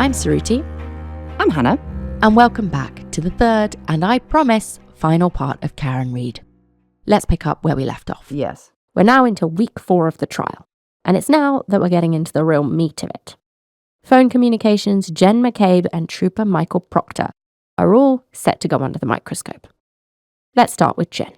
I'm Saruti. I'm Hannah. And welcome back to the third, and I promise, final part of Karen Read. Let's pick up where we left off. Yes. We're now into week 4 of the trial, and it's now that we're getting into the real meat of it. Phone communications, Jen McCabe and Trooper Michael Proctor are all set to go under the microscope. Let's start with Jen.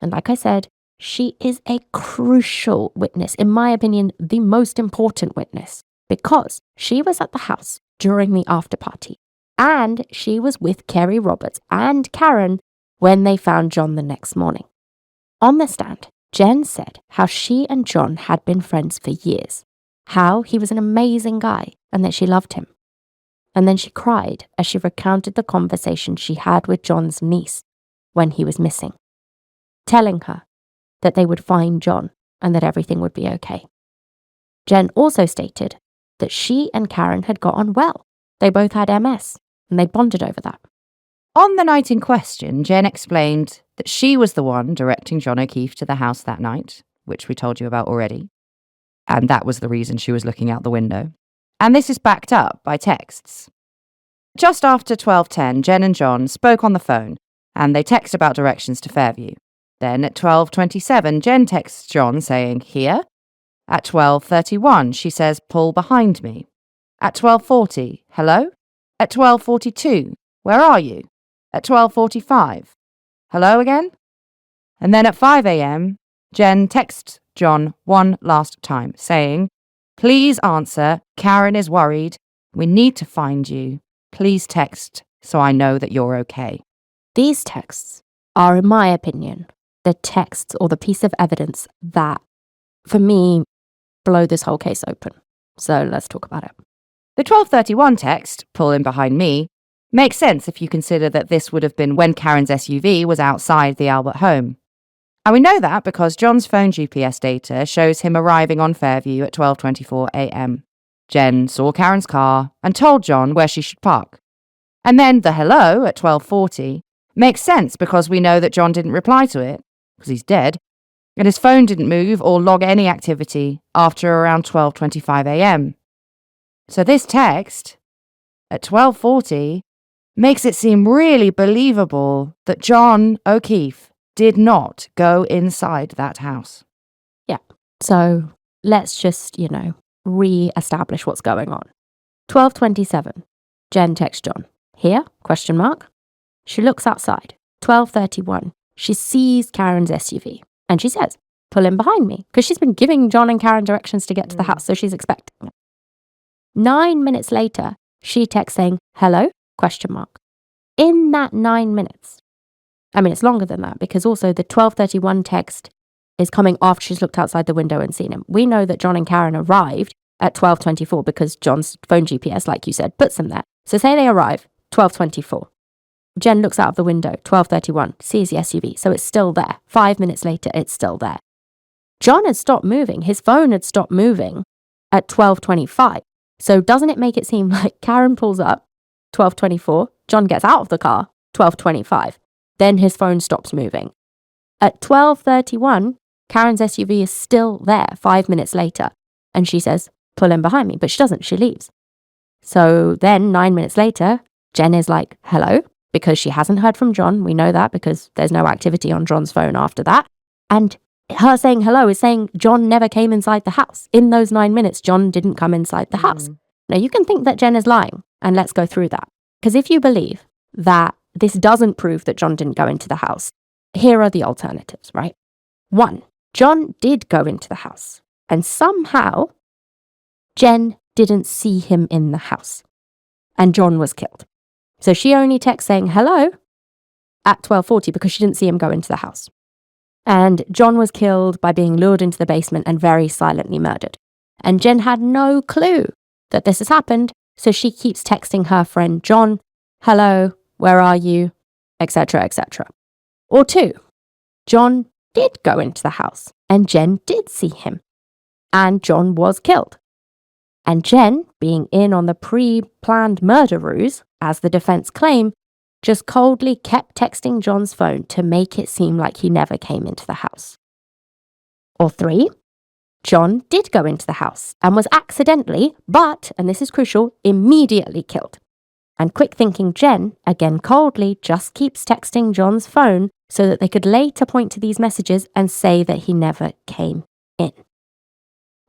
And like I said, she is a crucial witness, in my opinion, the most important witness, because she was at the house during the after party, and she was with Kerry Roberts and Karen when they found John the next morning. On the stand, Jen said how she and John had been friends for years, how he was an amazing guy and that she loved him. And then she cried as she recounted the conversation she had with John's niece when he was missing, telling her that they would find John and that everything would be okay. Jen also stated that she and Karen had got on well. They both had MS and they bonded over that. On the night in question, Jen explained that she was the one directing John O'Keefe to the house that night, which we told you about already, and that was the reason she was looking out the window. And this is backed up by texts. Just after 12:10, Jen and John spoke on the phone, and they text about directions to Fairview. Then at 12:27, Jen texts John saying, "Here?" At 12:31, she says, "Pull behind me." At 12:40, "Hello?" At 12:42, "Where are you?" At 12:45, "Hello again?" And then at 5 a.m, Jen texts John one last time, saying, "Please answer, Karen is worried. We need to find you. Please text so I know that you're okay." These texts are, in my opinion, the texts or the piece of evidence that, for me, blow this whole case open. So let's talk about it. The 12:31 text, "Pull in behind me," makes sense if you consider that this would have been when Karen's SUV was outside the Albert home. And we know that because John's phone GPS data shows him arriving on Fairview at 12:24 a.m. Jen saw Karen's car and told John where she should park. And then the hello at 12:40 makes sense because we know that John didn't reply to it, because he's dead, and his phone didn't move or log any activity after around 12:25 a.m. So this text at 12:40 makes it seem really believable that John O'Keefe did not go inside that house. Yeah, so let's just, re-establish what's going on. 12:27, Jen texts John, "Here?" ? She looks outside. 12:31, she sees Karen's SUV, and she says, "Pull in behind me," because she's been giving John and Karen directions to get to the house, so she's expecting it. 9 minutes later, she texts saying, "Hello?" ? In that 9 minutes, it's longer than that, because also the 12:31 text is coming after she's looked outside the window and seen him. We know that John and Karen arrived at 12:24 because John's phone GPS, like you said, puts them there. So say they arrive 12:24. Jen looks out of the window, 12:31, sees the SUV, so it's still there. 5 minutes later, it's still there. John had stopped moving. His phone had stopped moving at 12:25. So doesn't it make it seem like Karen pulls up, 12:24, John gets out of the car, 12:25. Then his phone stops moving. At 12:31, Karen's SUV is still there 5 minutes later, and she says, "Pull in behind me," but she doesn't, she leaves. So then 9 minutes later, Jen is like, "Hello," because she hasn't heard from John. We know that because there's no activity on John's phone after that. And her saying hello is saying John never came inside the house. In those 9 minutes, John didn't come inside the house. Now, you can think that Jen is lying, and let's go through that. Because if you believe that this doesn't prove that John didn't go into the house, here are the alternatives, right? 1, John did go into the house, and somehow Jen didn't see him in the house, and John was killed. So she only texts saying hello at 12:40 because she didn't see him go into the house. And John was killed by being lured into the basement and very silently murdered. And Jen had no clue that this has happened, so she keeps texting her friend John, "Hello, where are you?" etc., etc. Or 2, John did go into the house, and Jen did see him, and John was killed. And Jen, being in on the pre-planned murder ruse, as the defense claim, just coldly kept texting John's phone to make it seem like he never came into the house. Or 3, John did go into the house and was accidentally, but, and this is crucial, immediately killed. And quick thinking Jen, again coldly, just keeps texting John's phone so that they could later point to these messages and say that he never came in.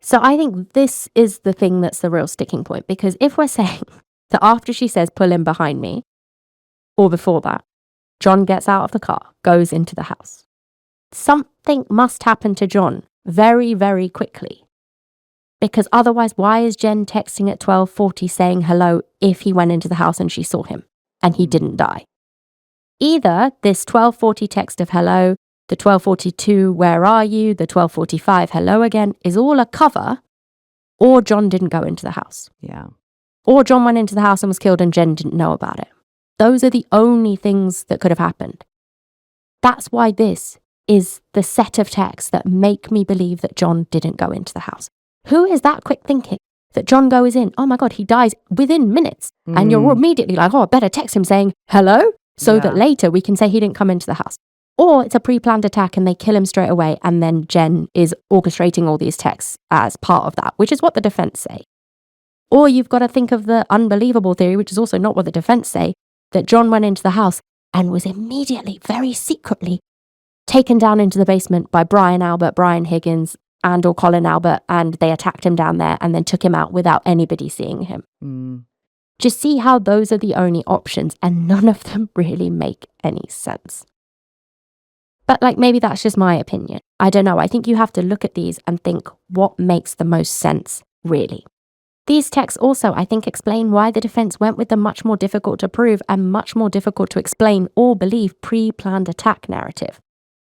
So I think this is the thing that's the real sticking point, because if we're saying that after she says, pull in behind me, or before that, John gets out of the car, goes into the house, something must happen to John very, very quickly. Because otherwise, why is Jen texting at 12:40 saying hello if he went into the house and she saw him and he didn't die? Either this 12:40 text of hello, the 12:42 where are you, the 12:45 hello again is all a cover, or John didn't go into the house. Yeah. Or John went into the house and was killed and Jen didn't know about it. Those are the only things that could have happened. That's why this is the set of texts that make me believe that John didn't go into the house. Who is that quick thinking that John goes in, oh my God, he dies within minutes. And you're immediately like, oh, I better text him saying hello so that later we can say he didn't come into the house. Or it's a pre-planned attack and they kill him straight away and then Jen is orchestrating all these texts as part of that, which is what the defense say. Or you've got to think of the unbelievable theory, which is also not what the defense say, that John went into the house and was immediately, very secretly, taken down into the basement by Brian Albert, Brian Higgins, and or Colin Albert, and they attacked him down there and then took him out without anybody seeing him. Just see how those are the only options and none of them really make any sense. But maybe that's just my opinion. I don't know. I think you have to look at these and think what makes the most sense, really. These texts also, I think, explain why the defense went with the much more difficult to prove and much more difficult to explain or believe pre-planned attack narrative.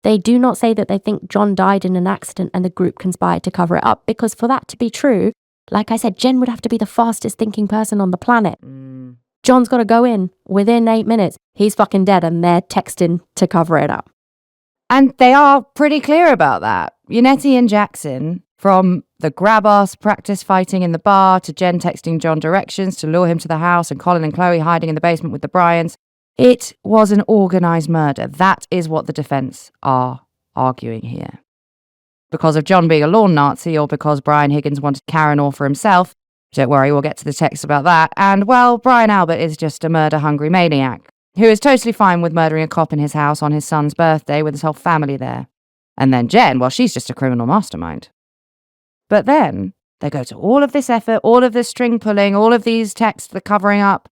They do not say that they think John died in an accident and the group conspired to cover it up, because for that to be true, like I said, Jen would have to be the fastest thinking person on the planet. John's got to go in within 8 minutes. He's fucking dead and they're texting to cover it up. And they are pretty clear about that. Yannetti and Jackson, from the grab-ass practice fighting in the bar to Jen texting John directions to lure him to the house and Colin and Chloe hiding in the basement with the Bryans, it was an organised murder. That is what the defence are arguing here. Because of John being a lawn Nazi or because Brian Higgins wanted Karen all for himself, don't worry, we'll get to the text about that. And, well, Brian Albert is just a murder-hungry maniac who is totally fine with murdering a cop in his house on his son's birthday with his whole family there. And then Jen, well, she's just a criminal mastermind. But then they go to all of this effort, all of this string pulling, all of these texts, the covering up,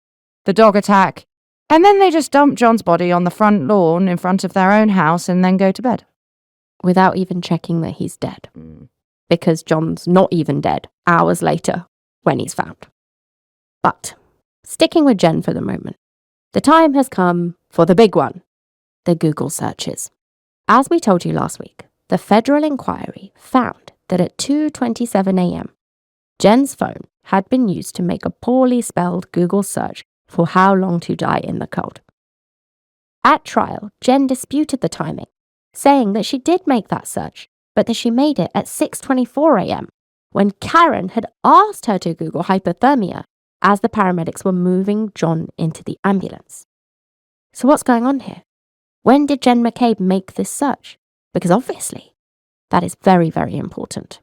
the dog attack, and then they just dump John's body on the front lawn in front of their own house and then go to bed. Without even checking that he's dead. Because John's not even dead hours later when he's found. But sticking with Jen for the moment, the time has come for the big one, the Google searches. As we told you last week, the federal inquiry found that at 2:27 a.m., Jen's phone had been used to make a poorly spelled Google search for how long to die in the cold. At trial, Jen disputed the timing, saying that she did make that search, but that she made it at 6:24 a.m., when Karen had asked her to Google hypothermia as the paramedics were moving John into the ambulance. So what's going on here? When did Jen McCabe make this search? Because obviously, that is very, very important.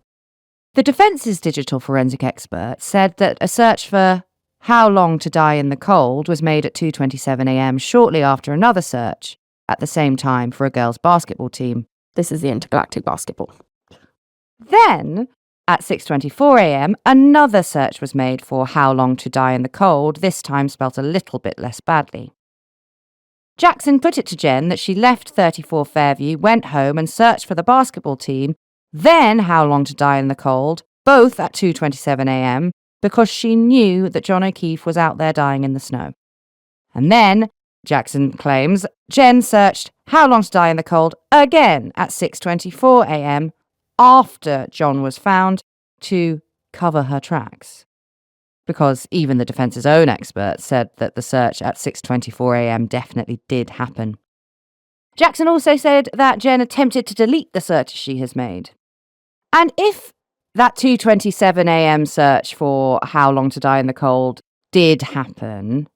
The defence's digital forensic expert said that a search for how long to die in the cold was made at 2:27 a.m. shortly after another search at the same time for a girls' basketball team. This is the intergalactic basketball. Then, at 6:24 a.m., another search was made for how long to die in the cold, this time spelt a little bit less badly. Jackson put it to Jen that she left 34 Fairview, went home and searched for the basketball team, then how long to die in the cold, both at 2:27 a.m., because she knew that John O'Keefe was out there dying in the snow. And then, Jackson claims, Jen searched how long to die in the cold again at 6:24 a.m. after John was found to cover her tracks. Because even the defence's own expert said that the search at 6:24 a.m. definitely did happen. Jackson also said that Jen attempted to delete the searches she has made. And if that 2:27 a.m. search for how long to die in the cold did happen,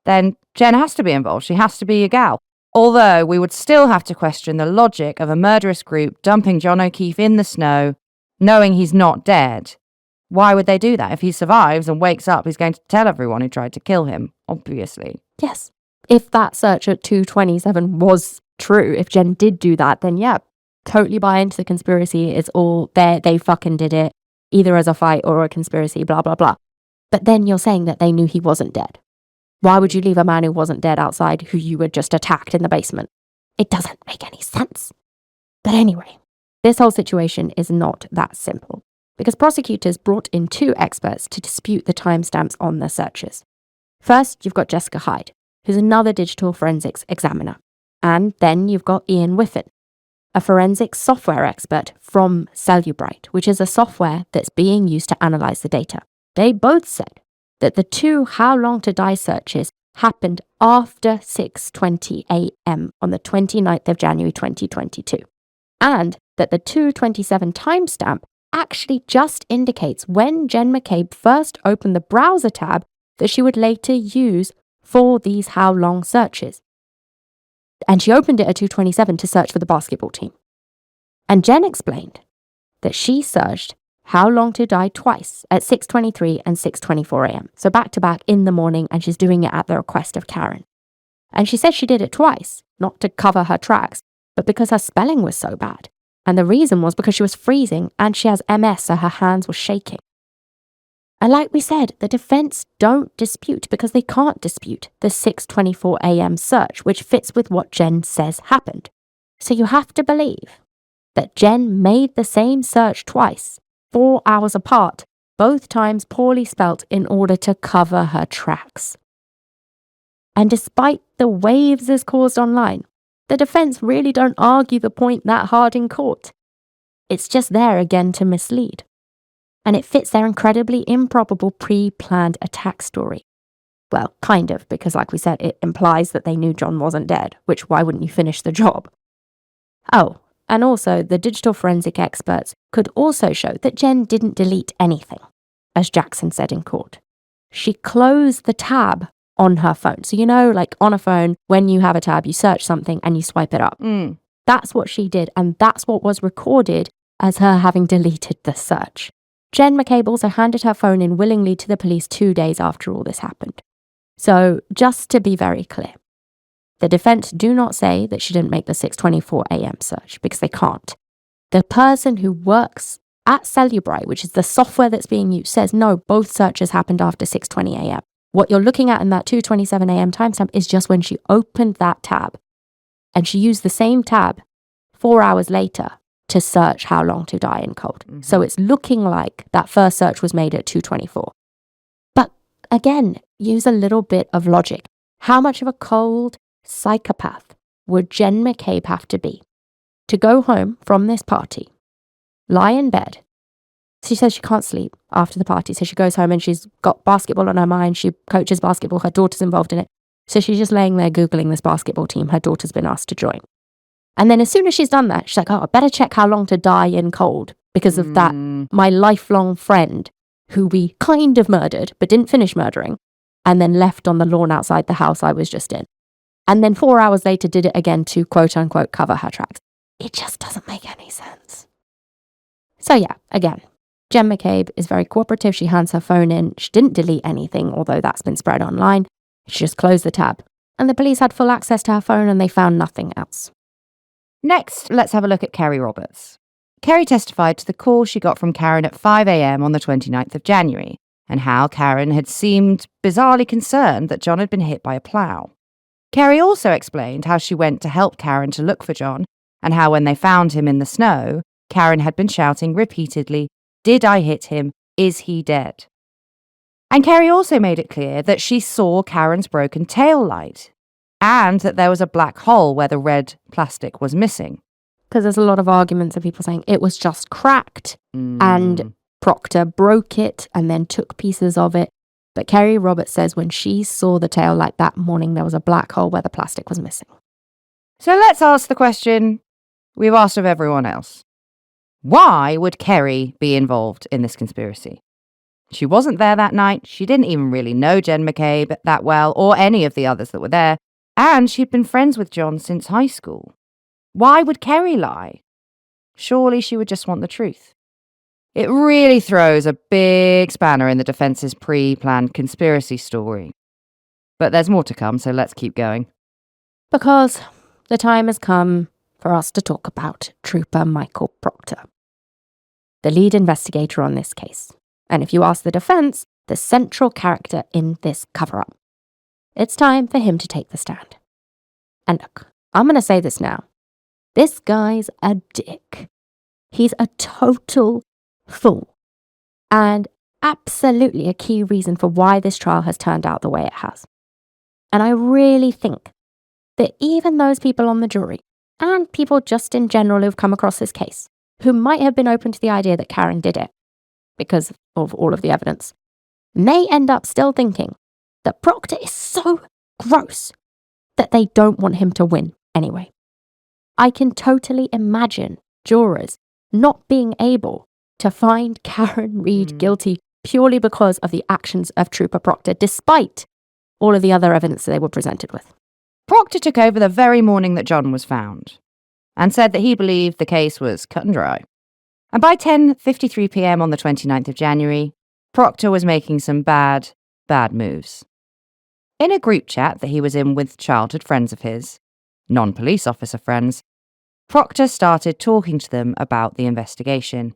then Jen has to be involved. She has to be a gal. Although we would still have to question the logic of a murderous group dumping John O'Keefe in the snow, knowing he's not dead. Why would they do that? If he survives and wakes up, he's going to tell everyone who tried to kill him, obviously. Yes. If that search at 227 was true, if Jen did do that, then yeah, totally buy into the conspiracy. It's all there. They fucking did it, either as a fight or a conspiracy, blah, blah, blah. But then you're saying that they knew he wasn't dead. Why would you leave a man who wasn't dead outside who you had just attacked in the basement? It doesn't make any sense. But anyway, this whole situation is not that simple, because prosecutors brought in 2 experts to dispute the timestamps on the searches. First, you've got Jessica Hyde, who's another digital forensics examiner. And then you've got Ian Whiffen, a forensic software expert from Cellubrite, which is a software that's being used to analyze the data. They both said that the 2 How Long to Die searches happened after 6:20 a.m. on the 29th of January 2022, and that the 2:27 timestamp actually just indicates when Jen McCabe first opened the browser tab that she would later use for these How Long searches. And she opened it at 2:27 to search for the basketball team. And Jen explained that she searched How Long to Die twice at 6:23 and 6:24 a.m. So back to back in the morning, and she's doing it at the request of Karen. And she said she did it twice, not to cover her tracks, but because her spelling was so bad. And the reason was because she was freezing and she has MS, so her hands were shaking. And like we said, the defense don't dispute, because they can't dispute, the 6:24 a.m. search, which fits with what Jen says happened. So you have to believe that Jen made the same search twice, 4 hours apart, both times poorly spelt in order to cover her tracks. And despite the waves this caused online, the defense really don't argue the point that hard in court. It's just there again to mislead. And it fits their incredibly improbable pre-planned attack story. Well, kind of, because like we said, it implies that they knew John wasn't dead, which why wouldn't you finish the job? Oh, and also the digital forensic experts could also show that Jen didn't delete anything, as Jackson said in court. She closed the tab on her phone. So like on a phone, when you have a tab, you search something and you swipe it up. That's what she did, and that's what was recorded as her having deleted the search. Jen McCabe also handed her phone in willingly to the police 2 days after all this happened. So just to be very clear, the defense do not say that she didn't make the 6:24 a.m. search, because they can't. The person who works at Cellubrite, which is the software that's being used, says no, both searches happened after 6:20 a.m. What you're looking at in that 2:27 a.m. timestamp is just when she opened that tab, and she used the same tab 4 hours later to search How Long to Die in cold. So it's looking like that first search was made at 2:24. But again, use a little bit of logic. How much of a cold psychopath would Jen McCabe have to be to go home from this party, lie in bed? She says she can't sleep after the party, so she goes home and she's got basketball on her mind. She coaches basketball. Her daughter's involved in it. So she's just laying there Googling this basketball team her daughter's been asked to join. And then as soon as she's done that, she's like, oh, I better check How Long to Die in cold, because of that, my lifelong friend who we kind of murdered, but didn't finish murdering, and then left on the lawn outside the house I was just in. And then 4 hours later did it again to quote unquote cover her tracks. It just doesn't make any sense. So yeah, again, Jen McCabe is very cooperative. She hands her phone in. She didn't delete anything, although that's been spread online. She just closed the tab. And the police had full access to her phone and they found nothing else. Next, let's have a look at Kerry Roberts. Kerry testified to the call she got from Karen at 5 a.m. on the 29th of January, and how Karen had seemed bizarrely concerned that John had been hit by a plough. Kerry also explained how she went to help Karen to look for John, and how when they found him in the snow, Karen had been shouting repeatedly, "Did I hit him? Is he dead?" And Kerry also made it clear that she saw Karen's broken tail light, and that there was a black hole where the red plastic was missing. Because there's a lot of arguments of people saying it was just cracked and Proctor broke it and then took pieces of it. But Kerry Roberts says when she saw the tail light that morning, there was a black hole where the plastic was missing. So let's ask the question we've asked of everyone else. Why would Kerry be involved in this conspiracy? She wasn't there that night. She didn't even really know Jen McCabe that well, or any of the others that were there. And she'd been friends with John since high school. Why would Kerry lie? Surely she would just want the truth. It really throws a big spanner in the defense's pre-planned conspiracy story. But there's more to come, so let's keep going. Because the time has come for us to talk about Trooper Michael Proctor, the lead investigator on this case. And if you ask the defense, the central character in this cover-up. It's time for him to take the stand. And look, I'm going to say this now. This guy's a dick. He's a total fool. And absolutely a key reason for why this trial has turned out the way it has. And I really think that even those people on the jury, and people just in general who've come across this case, who might have been open to the idea that Karen did it because of all of the evidence, may end up still thinking that Proctor is so gross that they don't want him to win anyway. I can totally imagine jurors not being able to find Karen Reid guilty purely because of the actions of Trooper Proctor, despite all of the other evidence that they were presented with. Proctor took over the very morning that John was found and said that he believed the case was cut and dry. And by 10:53 p.m. on the 29th of January, Proctor was making some bad moves. In a group chat that he was in with childhood friends of his, non-police officer friends, Proctor started talking to them about the investigation.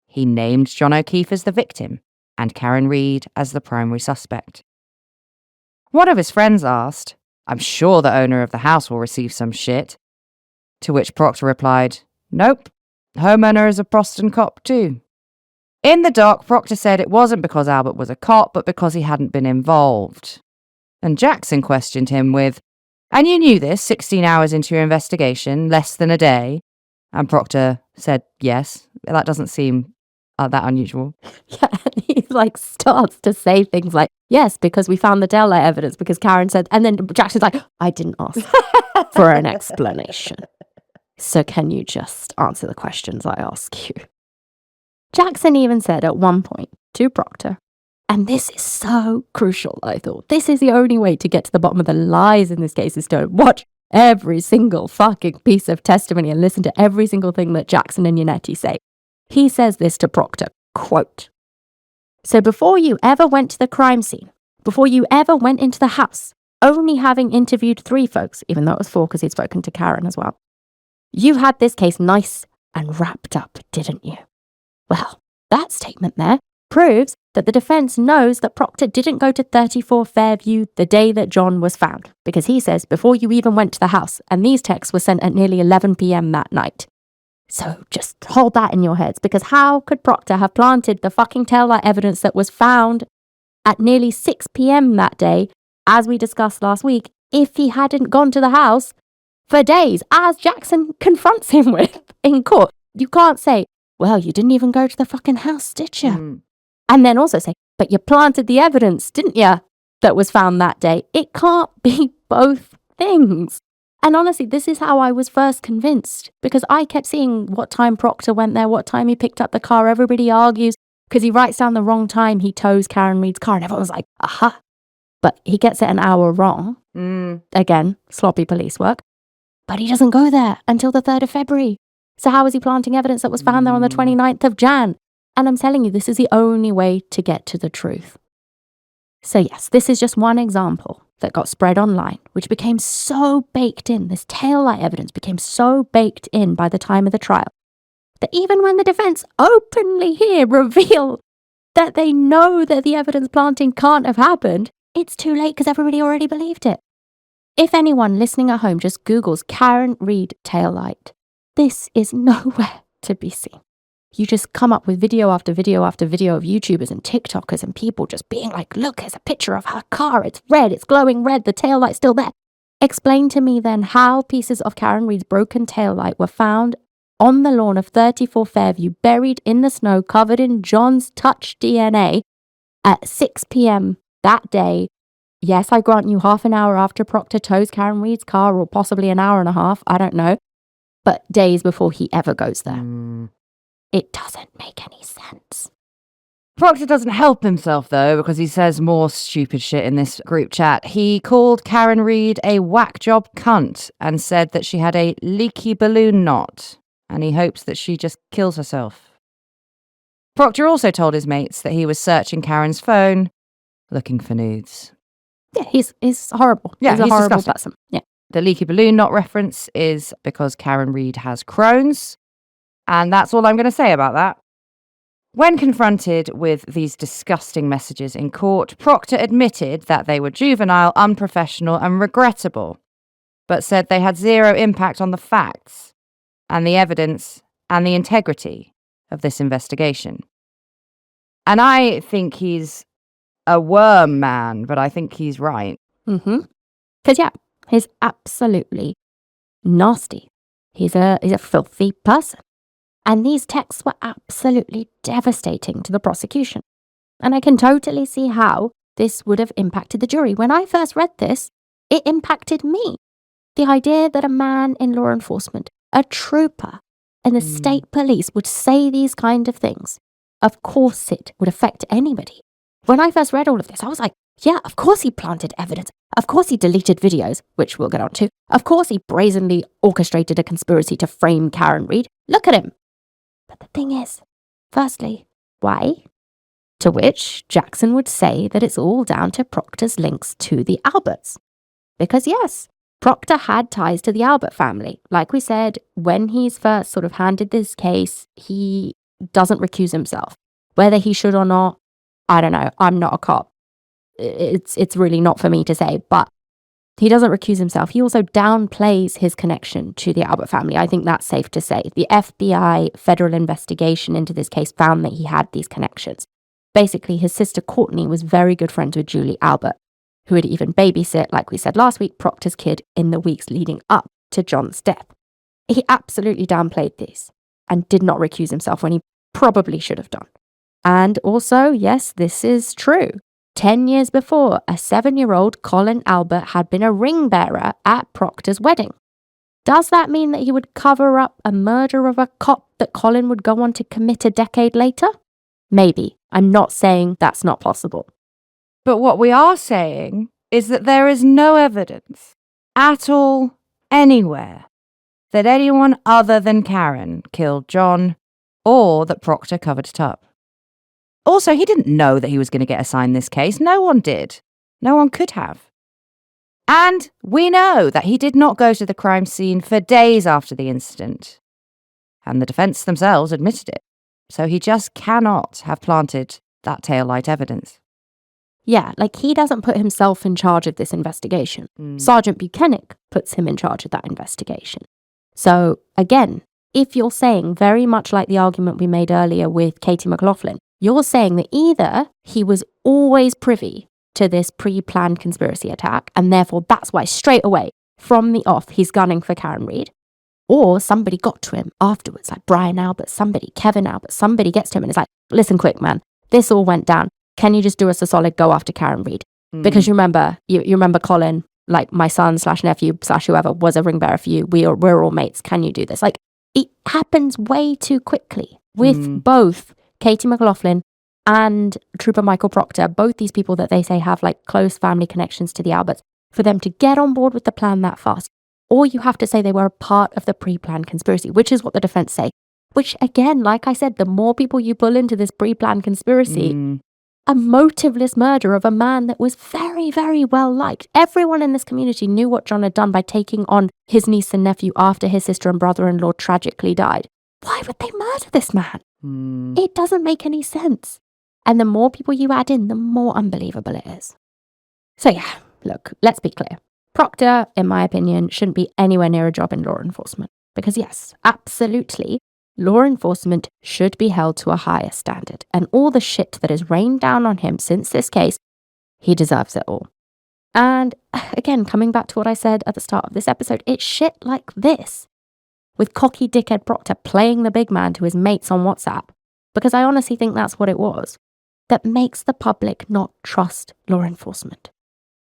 He named John O'Keefe as the victim and Karen Reid as the primary suspect. One of his friends asked, "I'm sure the owner of the house will receive some shit," to which Proctor replied, "Nope, homeowner is a Boston cop too." In the doc, Proctor said it wasn't because Albert was a cop, but because he hadn't been involved. And Jackson questioned him with, "And you knew this 16 hours into your investigation, less than a day?" And Proctor said, "Yes, that doesn't seem that unusual." Yeah, and he starts to say things like, "Yes, because we found the taillight evidence, because Karen said," and then Jackson's like, "I didn't ask for an explanation. So can you just answer the questions I ask you?" Jackson even said at one point to Proctor, and this is so crucial, I thought, this is the only way to get to the bottom of the lies in this case is to watch every single fucking piece of testimony and listen to every single thing that Jackson and Yannetti say. He says this to Proctor, quote, "So before you ever went to the crime scene, before you ever went into the house, only having interviewed 3 folks, even though it was 4 because he'd spoken to Karen as well, you had this case nice and wrapped up, didn't you?" Well, that statement there proves that the defense knows that Proctor didn't go to 34 Fairview the day that John was found, because he says before you even went to the house, and these texts were sent at nearly 11 p.m. that night. So just hold that in your heads, because how could Proctor have planted the fucking taillight evidence that was found at nearly 6 p.m. that day, as we discussed last week, if he hadn't gone to the house for days, as Jackson confronts him with in court? You can't say, "Well, you didn't even go to the fucking house, did you?" And then also say, "But you planted the evidence, didn't you, that was found that day?" It can't be both things. And honestly, this is how I was first convinced, because I kept seeing what time Proctor went there, what time he picked up the car. Everybody argues because he writes down the wrong time he tows Karen Reid's car, and everyone's like, aha. But he gets it an hour wrong. Again, sloppy police work. But he doesn't go there until the 3rd of February. So how is he planting evidence that was found there on the 29th of Jan? And I'm telling you, this is the only way to get to the truth. So yes, this is just one example that got spread online, which became so baked in, this taillight evidence became so baked in by the time of the trial, that even when the defense openly here reveal that they know that the evidence planting can't have happened, it's too late because everybody already believed it. If anyone listening at home just Googles Karen Reid taillight, this is nowhere to be seen. You just come up with video after video after video of YouTubers and TikTokers and people just being like, "Look, there's a picture of her car. It's red. It's glowing red. The taillight's still there." Explain to me then how pieces of Karen Reid's broken taillight were found on the lawn of 34 Fairview, buried in the snow, covered in John's touch DNA at 6 p.m. that day. Yes, I grant you half an hour after Proctor tows Karen Reid's car, or possibly an hour and a half, I don't know, but days before he ever goes there. It doesn't make any sense. Proctor doesn't help himself, though, because he says more stupid shit in this group chat. He called Karen Reid a whack job cunt and said that she had a leaky balloon knot, and he hopes that she just kills herself. Proctor also told his mates that he was searching Karen's phone, looking for nudes. Yeah, he's horrible. Yeah, he's a he's horrible disgusting. person. Yeah. The leaky balloon knot reference is because Karen Reed has Crohn's, and that's all I'm going to say about that. When confronted with these disgusting messages in court, Proctor admitted that they were juvenile, unprofessional, and regrettable, but said they had zero impact on the facts and the evidence and the integrity of this investigation. And I think he's a worm man, but I think he's right. Because, yeah, he's absolutely nasty. He's a filthy person. And these texts were absolutely devastating to the prosecution. And I can totally see how this would have impacted the jury. When I first read this, it impacted me. The idea that a man in law enforcement, a trooper in the state police would say these kind of things, of course it would affect anybody. When I first read all of this, I was like, yeah, of course he planted evidence. Of course he deleted videos, which we'll get on to. Of course he brazenly orchestrated a conspiracy to frame Karen Reed. Look at him. But the thing is, firstly, why? To which Jackson would say that it's all down to Proctor's links to the Alberts. Because yes, Proctor had ties to the Albert family. Like we said, when he's first sort of handed this case, he doesn't recuse himself. Whether he should or not, I don't know. I'm not a cop. It's really not for me to say, but he doesn't recuse himself. He also downplays his connection to the Albert family. I think that's safe to say. The FBI federal investigation into this case found that he had these connections. Basically, his sister Courtney was very good friends with Julie Albert, who had even babysit, like we said last week, Proctor's kid in the weeks leading up to John's death. He absolutely downplayed this and did not recuse himself when he probably should have done. And also, yes, this is true. 10 years before, a 7-year-old Colin Albert had been a ring bearer at Proctor's wedding. Does that mean that he would cover up a murder of a cop that Colin would go on to commit a decade later? Maybe. I'm not saying that's not possible. But what we are saying is that there is no evidence at all, anywhere, that anyone other than Karen killed John or that Proctor covered it up. Also, he didn't know that he was going to get assigned this case. No one did. No one could have. And we know that he did not go to the crime scene for days after the incident. And the defense themselves admitted it. So he just cannot have planted that taillight evidence. Yeah, like he doesn't put himself in charge of this investigation. Sergeant Buchanan puts him in charge of that investigation. So again, if you're saying very much like the argument we made earlier with Katie McLaughlin, you're saying that either he was always privy to this pre-planned conspiracy attack, and therefore that's why straight away, from the off, he's gunning for Karen Reed, or somebody got to him afterwards, like Brian Albert, Kevin Albert, somebody gets to him and is like, listen quick, man, this all went down. Can you just do us a solid go after Karen Reed? Because you remember Colin, like my son / nephew / whoever was a ring bearer for you. We're all mates. Can you do this? Like it happens way too quickly with both Katie McLaughlin and Trooper Michael Proctor, both these people that they say have like close family connections to the Alberts, for them to get on board with the plan that fast. Or you have to say they were a part of the pre-planned conspiracy, which is what the defense say. Which again, like I said, the more people you pull into this pre-planned conspiracy, a motiveless murder of a man that was very, very well liked. Everyone in this community knew what John had done by taking on his niece and nephew after his sister and brother-in-law tragically died. Why would they murder this man? It doesn't make any sense. And the more people you add in, the more unbelievable it is. So yeah, look, let's be clear. Proctor, in my opinion, shouldn't be anywhere near a job in law enforcement. Because yes, absolutely, law enforcement should be held to a higher standard. And all the shit that has rained down on him since this case, he deserves it all. And again, coming back to what I said at the start of this episode, it's shit like this. With cocky dickhead Proctor playing the big man to his mates on WhatsApp, because I honestly think that's what it was, that makes the public not trust law enforcement.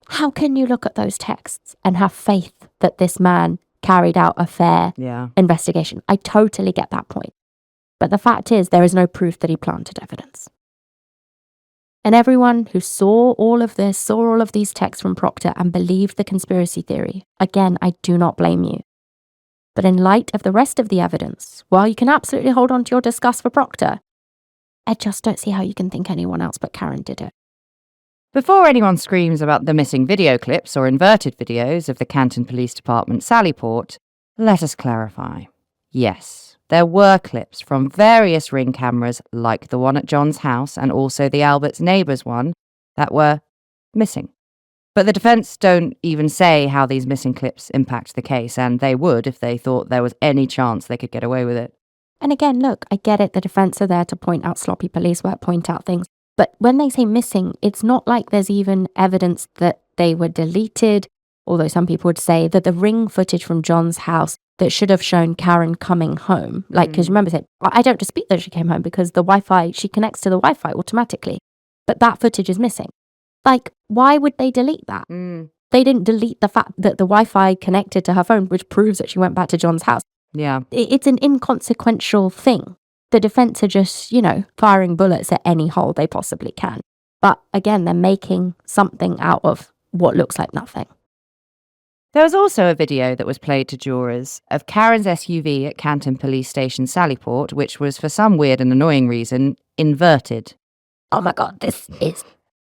How can you look at those texts and have faith that this man carried out a fair investigation? I totally get that point. But the fact is, there is no proof that he planted evidence. And everyone who saw all of this, saw all of these texts from Proctor and believed the conspiracy theory, again, I do not blame you. But in light of the rest of the evidence, while you can absolutely hold on to your disgust for Proctor, I just don't see how you can think anyone else but Karen did it. Before anyone screams about the missing video clips or inverted videos of the Canton Police Department Sallyport, let us clarify. Yes, there were clips from various ring cameras like the one at John's house and also the Albert's neighbours one that were missing. But the defence don't even say how these missing clips impact the case, and they would if they thought there was any chance they could get away with it. And again, look, I get it, the defence are there to point out sloppy police work, point out things. But when they say missing, it's not like there's even evidence that they were deleted, although some people would say that the ring footage from John's house that should have shown Karen coming home, because remember, I don't dispute that she came home because the Wi-Fi, she connects to the Wi-Fi automatically, but that footage is missing. Like, why would they delete that? They didn't delete the fact that the Wi-Fi connected to her phone, which proves that she went back to John's house. Yeah. It's an inconsequential thing. The defence are just, firing bullets at any hole they possibly can. But again, they're making something out of what looks like nothing. There was also a video that was played to jurors of Karen's SUV at Canton Police Station Sallyport, which was, for some weird and annoying reason, inverted. Oh my God,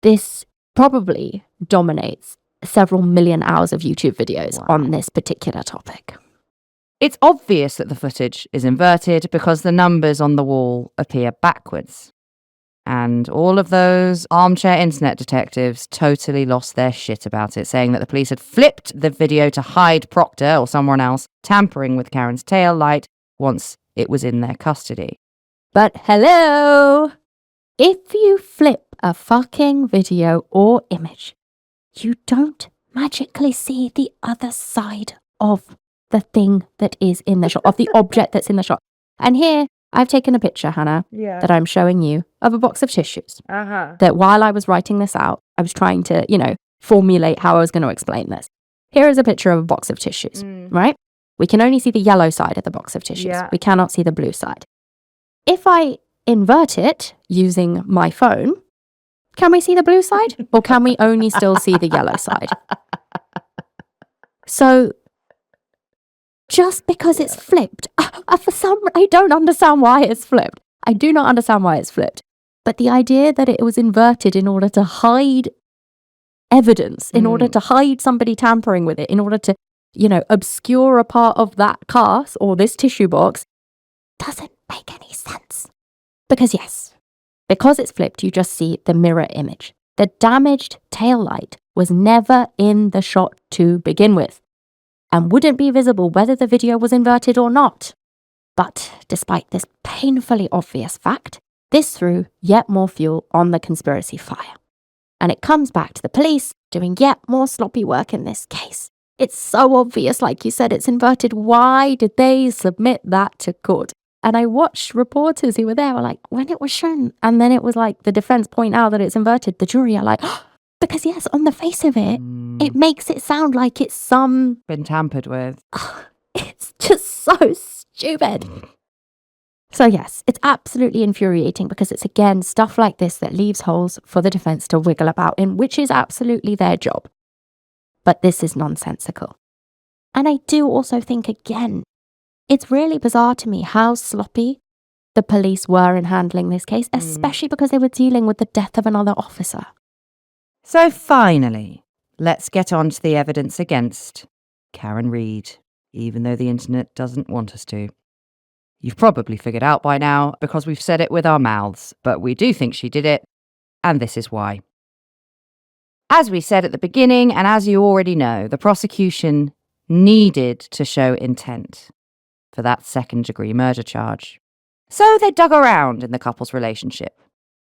this probably dominates several million hours of YouTube videos on this particular topic. It's obvious that the footage is inverted because the numbers on the wall appear backwards. And all of those armchair internet detectives totally lost their shit about it, saying that the police had flipped the video to hide Proctor or someone else tampering with Karen's tail light once it was in their custody. But hello! If you flip a fucking video or image, you don't magically see the other side of the thing that is in the shot, of the object that's in the shot. And here, I've taken a picture, Hannah, that I'm showing you of a box of tissues. That while I was writing this out, I was trying to, formulate how I was going to explain this. Here is a picture of a box of tissues, right? We can only see the yellow side of the box of tissues. Yeah. We cannot see the blue side. If I invert it using my phone, can we see the blue side? Or can we only still see the yellow side? So, just because it's flipped, I don't understand why it's flipped. I do not understand why it's flipped. But the idea that it was inverted in order to hide evidence, in order to hide somebody tampering with it, in order to, obscure a part of that cast or this tissue box, doesn't make any sense. Because yes, because it's flipped, you just see the mirror image. The damaged tail light was never in the shot to begin with, and wouldn't be visible whether the video was inverted or not. But despite this painfully obvious fact, this threw yet more fuel on the conspiracy fire. And it comes back to the police doing yet more sloppy work in this case. It's so obvious, like you said, it's inverted. Why did they submit that to court? And I watched reporters who were there were like, when it was shown, and then it was like the defense point out that it's inverted, the jury are like, because yes, on the face of it, it makes it sound like it's been tampered with. It's just so stupid. So yes, it's absolutely infuriating because it's again stuff like this that leaves holes for the defense to wiggle about in, which is absolutely their job. But this is nonsensical. And I do also think again, it's really bizarre to me how sloppy the police were in handling this case, especially because they were dealing with the death of another officer. So finally, let's get on to the evidence against Karen Reid, even though the internet doesn't want us to. You've probably figured out by now because we've said it with our mouths, but we do think she did it, and this is why. As we said at the beginning, and as you already know, the prosecution needed to show intent for that second-degree murder charge. So they dug around in the couple's relationship.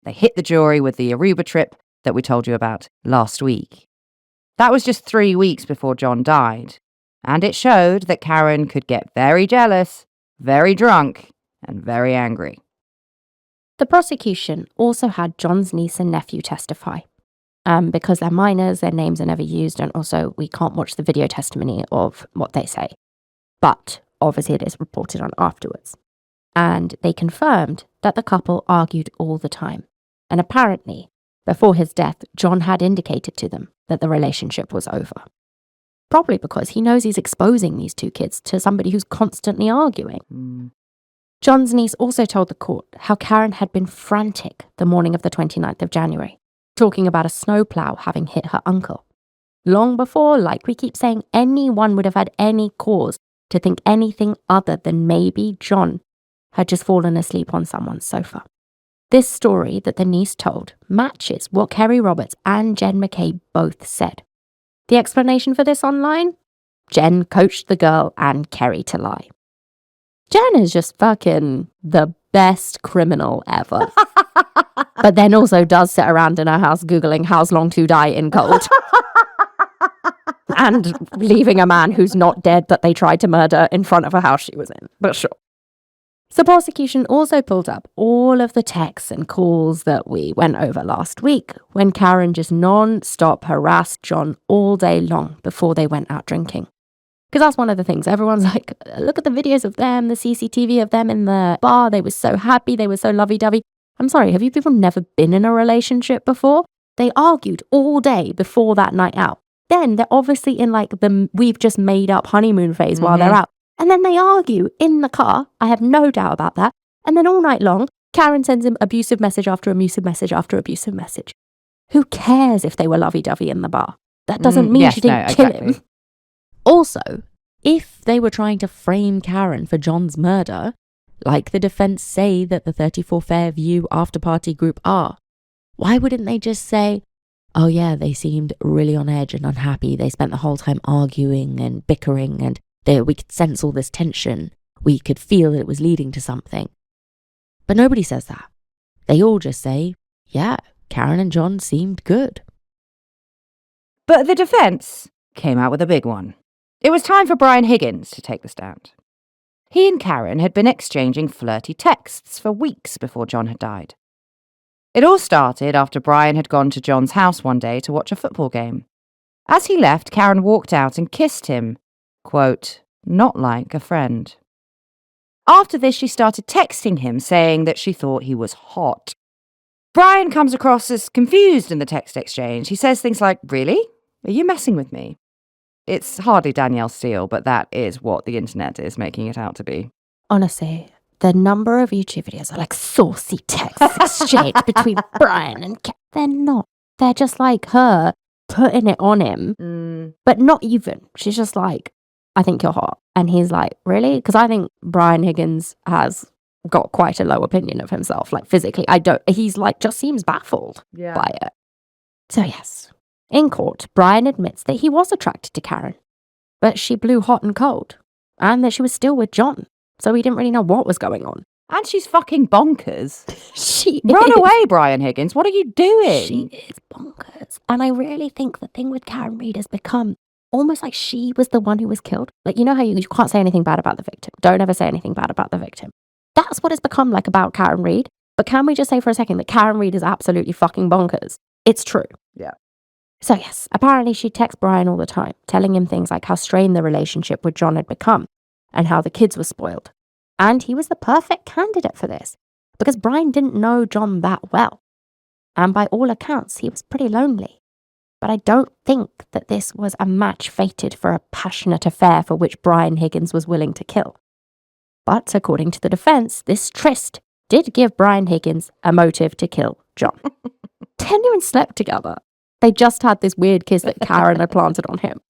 They hit the jury with the Aruba trip that we told you about last week. That was just 3 weeks before John died, and it showed that Karen could get very jealous, very drunk, and very angry. The prosecution also had John's niece and nephew testify. Because they're minors, their names are never used, and also we can't watch the video testimony of what they say. But obviously it is reported on afterwards. And they confirmed that the couple argued all the time. And apparently, before his death, John had indicated to them that the relationship was over. Probably because he knows he's exposing these two kids to somebody who's constantly arguing. John's niece also told the court how Karen had been frantic the morning of the 29th of January, talking about a snowplow having hit her uncle. Long before, like we keep saying, anyone would have had any cause to think anything other than maybe John had just fallen asleep on someone's sofa. This story that the niece told matches what Kerry Roberts and Jen McKay both said. The explanation for this online? Jen coached the girl and Kerry to lie. Jen is just fucking the best criminal ever. But then also does sit around in her house Googling how's long to die in cold. And leaving a man who's not dead that they tried to murder in front of a house she was in. But sure. The prosecution also pulled up all of the texts and calls that we went over last week when Karen just non-stop harassed John all day long before they went out drinking. Because that's one of the things. Everyone's like, look at the videos of them, the CCTV of them in the bar. They were so happy. They were so lovey-dovey. I'm sorry, have you people never been in a relationship before? They argued all day before that night out. Then they're obviously in like the we've just made up honeymoon phase while they're out. And then they argue in the car. I have no doubt about that. And then all night long, Karen sends him abusive message after abusive message after abusive message. Who cares if they were lovey-dovey in the bar? That doesn't mean she didn't kill him. Also, if they were trying to frame Karen for John's murder, like the defense say that the 34 Fairview after-party group are, why wouldn't they just say, oh yeah, they seemed really on edge and unhappy. They spent the whole time arguing and bickering and we could sense all this tension. We could feel that it was leading to something. But nobody says that. They all just say, yeah, Karen and John seemed good. But the defense came out with a big one. It was time for Brian Higgins to take the stand. He and Karen had been exchanging flirty texts for weeks before John had died. It all started after Brian had gone to John's house one day to watch a football game. As he left, Karen walked out and kissed him, quote, not like a friend. After this, she started texting him, saying that she thought he was hot. Brian comes across as confused in the text exchange. He says things like, really? Are you messing with me? It's hardly Danielle Steele, but that is what the internet is making it out to be. Honestly, the number of YouTube videos are like saucy texts exchanged between Brian and Karen. They're not. They're just like her putting it on him, but not even. She's just like, I think you're hot. And he's like, really? Because I think Brian Higgins has got quite a low opinion of himself. Like physically, he's like, just seems baffled by it. So yes, in court, Brian admits that he was attracted to Karen, but she blew hot and cold and that she was still with John. So he didn't really know what was going on. And she's fucking bonkers. She Run is. away, Brian Higgins. What are you doing? She is bonkers. And I really think the thing with Karen Reid has become almost like she was the one who was killed. Like, you know how you can't say anything bad about the victim. Don't ever say anything bad about the victim. That's what it's become like about Karen Reid. But can we just say for a second that Karen Reid is absolutely fucking bonkers? It's true. Yeah. So yes, apparently she texts Brian all the time, telling him things like how strained the relationship with John had become and how the kids were spoiled. And he was the perfect candidate for this because Brian didn't know John that well. And by all accounts, he was pretty lonely. But I don't think that this was a match fated for a passionate affair for which Brian Higgins was willing to kill. But according to the defense, this tryst did give Brian Higgins a motive to kill John. They hadn't even slept together. They just had this weird kiss that Karen had planted on him.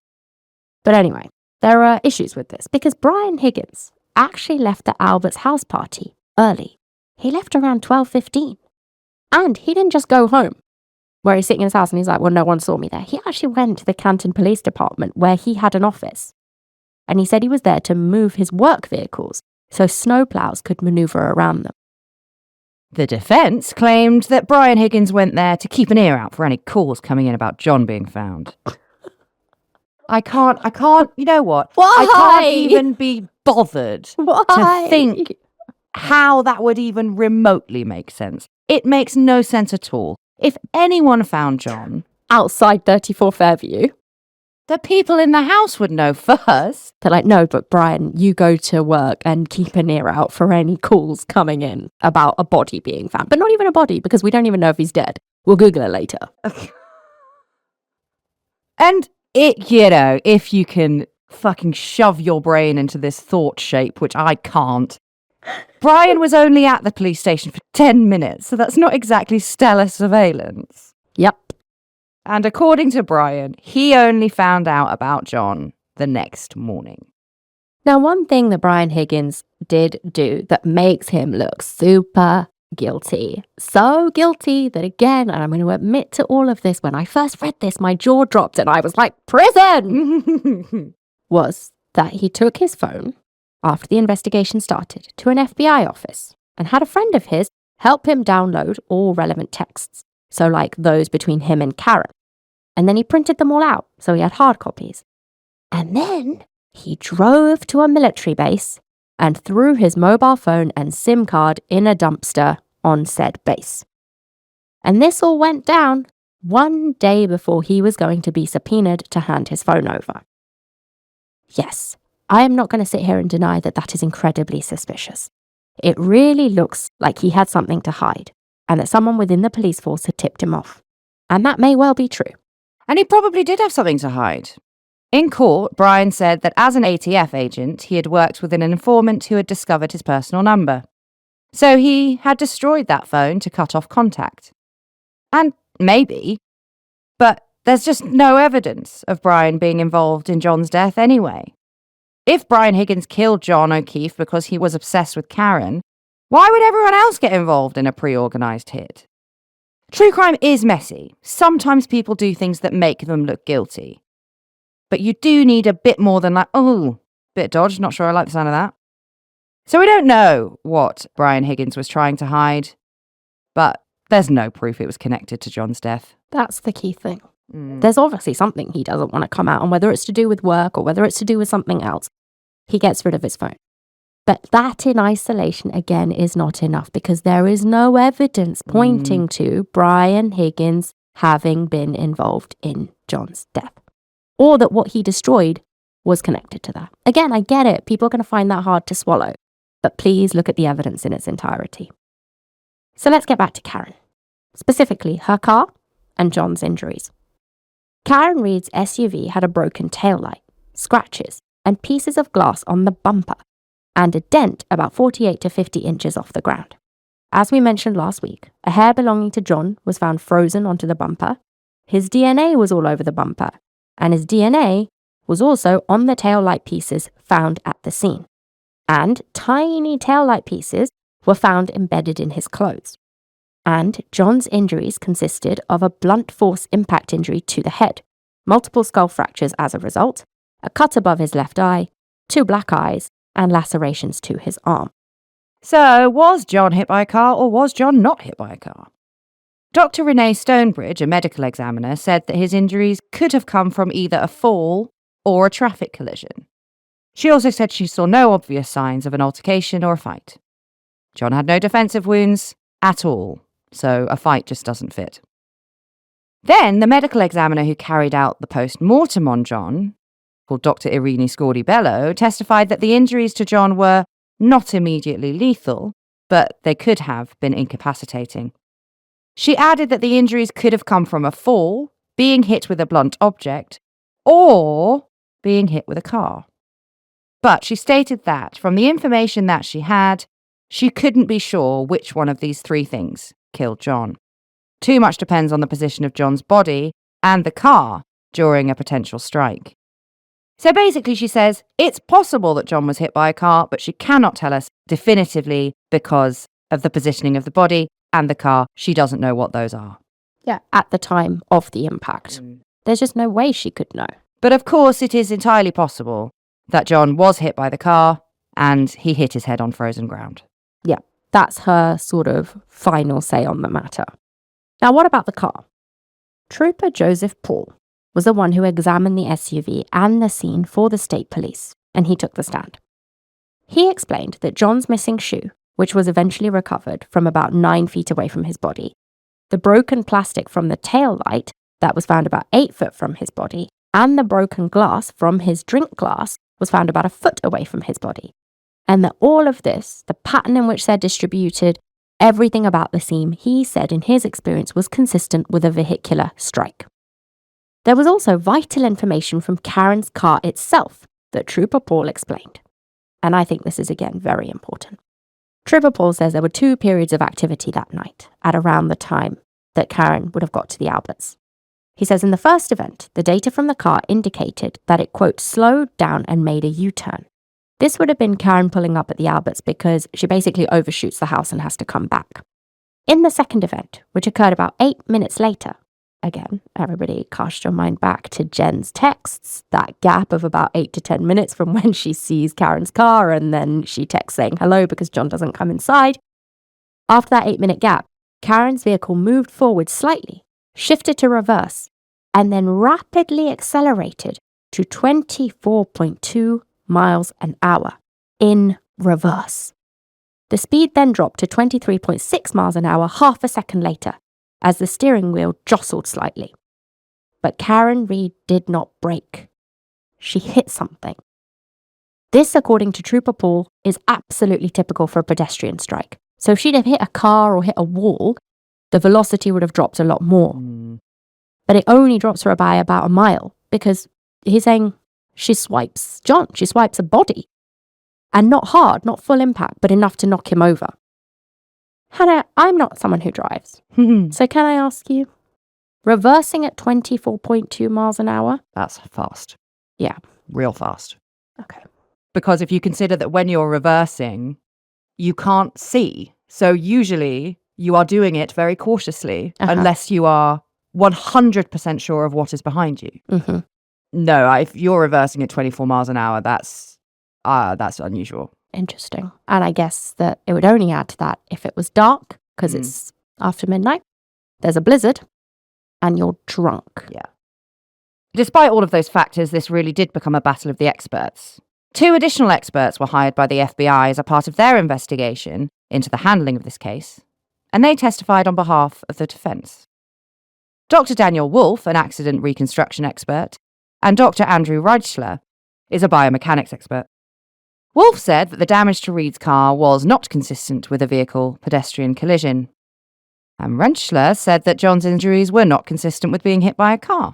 But anyway, there are issues with this because Brian Higgins actually left the Albert's house party early. He left around 12:15. And he didn't just go home, where he's sitting in his house and he's like, well, no one saw me there. He actually went to the Canton Police Department where he had an office. And he said he was there to move his work vehicles so snowplows could maneuver around them. The defense claimed that Brian Higgins went there to keep an ear out for any calls coming in about John being found. I can't, you know what? Why? I can't even be bothered Why? to think how that would even remotely make sense. It makes no sense at all. If anyone found John outside 34 Fairview, the people in the house would know first. They're like, no, but Brian, you go to work and keep an ear out for any calls coming in about a body being found. But not even a body, because we don't even know if he's dead. We'll Google it later. And it, you know, if you can fucking shove your brain into this thought shape, which I can't, Brian was only at the police station for 10 minutes, so that's not exactly stellar surveillance. Yep. And according to Brian, he only found out about John the next morning. Now, one thing that Brian Higgins did do that makes him look super guilty, so guilty that, again, and I'm going to admit to all of this, when I first read this, my jaw dropped and I was like, prison, was that he took his phone after the investigation started to an FBI office and had a friend of his help him download all relevant texts, so like those between him and Karen. And then he printed them all out, so he had hard copies. And then he drove to a military base and threw his mobile phone and SIM card in a dumpster on said base. And this all went down one day before he was going to be subpoenaed to hand his phone over. Yes, I am not going to sit here and deny that that is incredibly suspicious. It really looks like he had something to hide, and that someone within the police force had tipped him off. And that may well be true. And he probably did have something to hide. In court, Brian said that as an ATF agent, he had worked with an informant who had discovered his personal number. So he had destroyed that phone to cut off contact. And maybe, but there's just no evidence of Brian being involved in John's death anyway. If Brian Higgins killed John O'Keefe because he was obsessed with Karen, why would everyone else get involved in a pre-organised hit? True crime is messy. Sometimes people do things that make them look guilty. But you do need a bit more than like, oh, bit dodge, not sure I like the sound of that. So we don't know what Brian Higgins was trying to hide, but there's no proof it was connected to John's death. That's the key thing. There's obviously something he doesn't want to come out on, whether it's to do with work or whether it's to do with something else. He gets rid of his phone. But that in isolation, again, is not enough because there is no evidence pointing to Brian Higgins having been involved in John's death, or that what he destroyed was connected to that. Again, I get it. People are going to find that hard to swallow, but please look at the evidence in its entirety. So let's get back to Karen, specifically her car and John's injuries. Karen Reed's SUV had a broken taillight, scratches, and pieces of glass on the bumper, and a dent about 48 to 50 inches off the ground. As we mentioned last week, a hair belonging to John was found frozen onto the bumper. His DNA was all over the bumper, and his DNA was also on the taillight pieces found at the scene. And tiny taillight pieces were found embedded in his clothes. And John's injuries consisted of a blunt force impact injury to the head, multiple skull fractures as a result, a cut above his left eye, 2 black eyes, and lacerations to his arm. So, was John hit by a car or was John not hit by a car? Dr. Renee Stonebridge, a medical examiner, said that his injuries could have come from either a fall or a traffic collision. She also said she saw no obvious signs of an altercation or a fight. John had no defensive wounds at all, so a fight just doesn't fit. Then, the medical examiner who carried out the post-mortem on John, called Dr. Irini Scordi-Bello, testified that the injuries to John were not immediately lethal, but they could have been incapacitating. She added that the injuries could have come from a fall, being hit with a blunt object, or being hit with a car. But she stated that, from the information that she had, she couldn't be sure which one of these 3 things killed John. Too much depends on the position of John's body and the car during a potential strike. So basically, she says, it's possible that John was hit by a car, but she cannot tell us definitively because of the positioning of the body and the car. She doesn't know what those are. Yeah, at the time of the impact. There's just no way she could know. But of course, it is entirely possible that John was hit by the car and he hit his head on frozen ground. Yeah, that's her sort of final say on the matter. Now, what about the car? Trooper Joseph Paul was the one who examined the SUV and the scene for the state police, and he took the stand. He explained that John's missing shoe, which was eventually recovered from about 9 feet away from his body, the broken plastic from the tail light that was found about 8 foot from his body, and the broken glass from his drink glass was found about 1 foot away from his body. And that all of this, the pattern in which they're distributed, everything about the scene, he said in his experience was consistent with a vehicular strike. There was also vital information from Karen's car itself that Trooper Paul explained. And I think this is again very important. Trooper Paul says there were 2 periods of activity that night at around the time that Karen would have got to the Alberts. He says in the first event, the data from the car indicated that it, quote, slowed down and made a U-turn. This would have been Karen pulling up at the Alberts because she basically overshoots the house and has to come back. In the second event, which occurred about 8 minutes later, again, everybody cast your mind back to Jen's texts, that gap of about 8 to 10 minutes from when she sees Karen's car and then she texts saying hello because John doesn't come inside. After that 8-minute gap, Karen's vehicle moved forward slightly, shifted to reverse, and then rapidly accelerated to 24.2 miles an hour in reverse. The speed then dropped to 23.6 miles an hour half a second later, as the steering wheel jostled slightly. But Karen Reid did not brake. She hit something. This, according to Trooper Paul, is absolutely typical for a pedestrian strike. So if she'd have hit a car or hit a wall, the velocity would have dropped a lot more. But it only drops her by about a mile because he's saying she swipes John. She swipes a body. And not hard, not full impact, but enough to knock him over. Hannah, I'm not someone who drives. So can I ask you, reversing at 24.2 miles an hour? That's fast. Yeah. Real fast. Okay. Because if you consider that when you're reversing, you can't see. So usually you are doing it very cautiously unless you are 100% sure of what is behind you. Mm-hmm. No, if you're reversing at 24 miles an hour, that's unusual. Interesting. And I guess that it would only add to that if it was dark, because it's after midnight, there's a blizzard, and you're drunk. Yeah. Despite all of those factors, this really did become a battle of the experts. 2 additional experts were hired by the FBI as a part of their investigation into the handling of this case, and they testified on behalf of the defense. Dr. Daniel Wolfe, an accident reconstruction expert, and Dr. Andrew Reichler is a biomechanics expert. Wolfe said that the damage to Reid's car was not consistent with a vehicle-pedestrian collision. And Reichler said that John's injuries were not consistent with being hit by a car.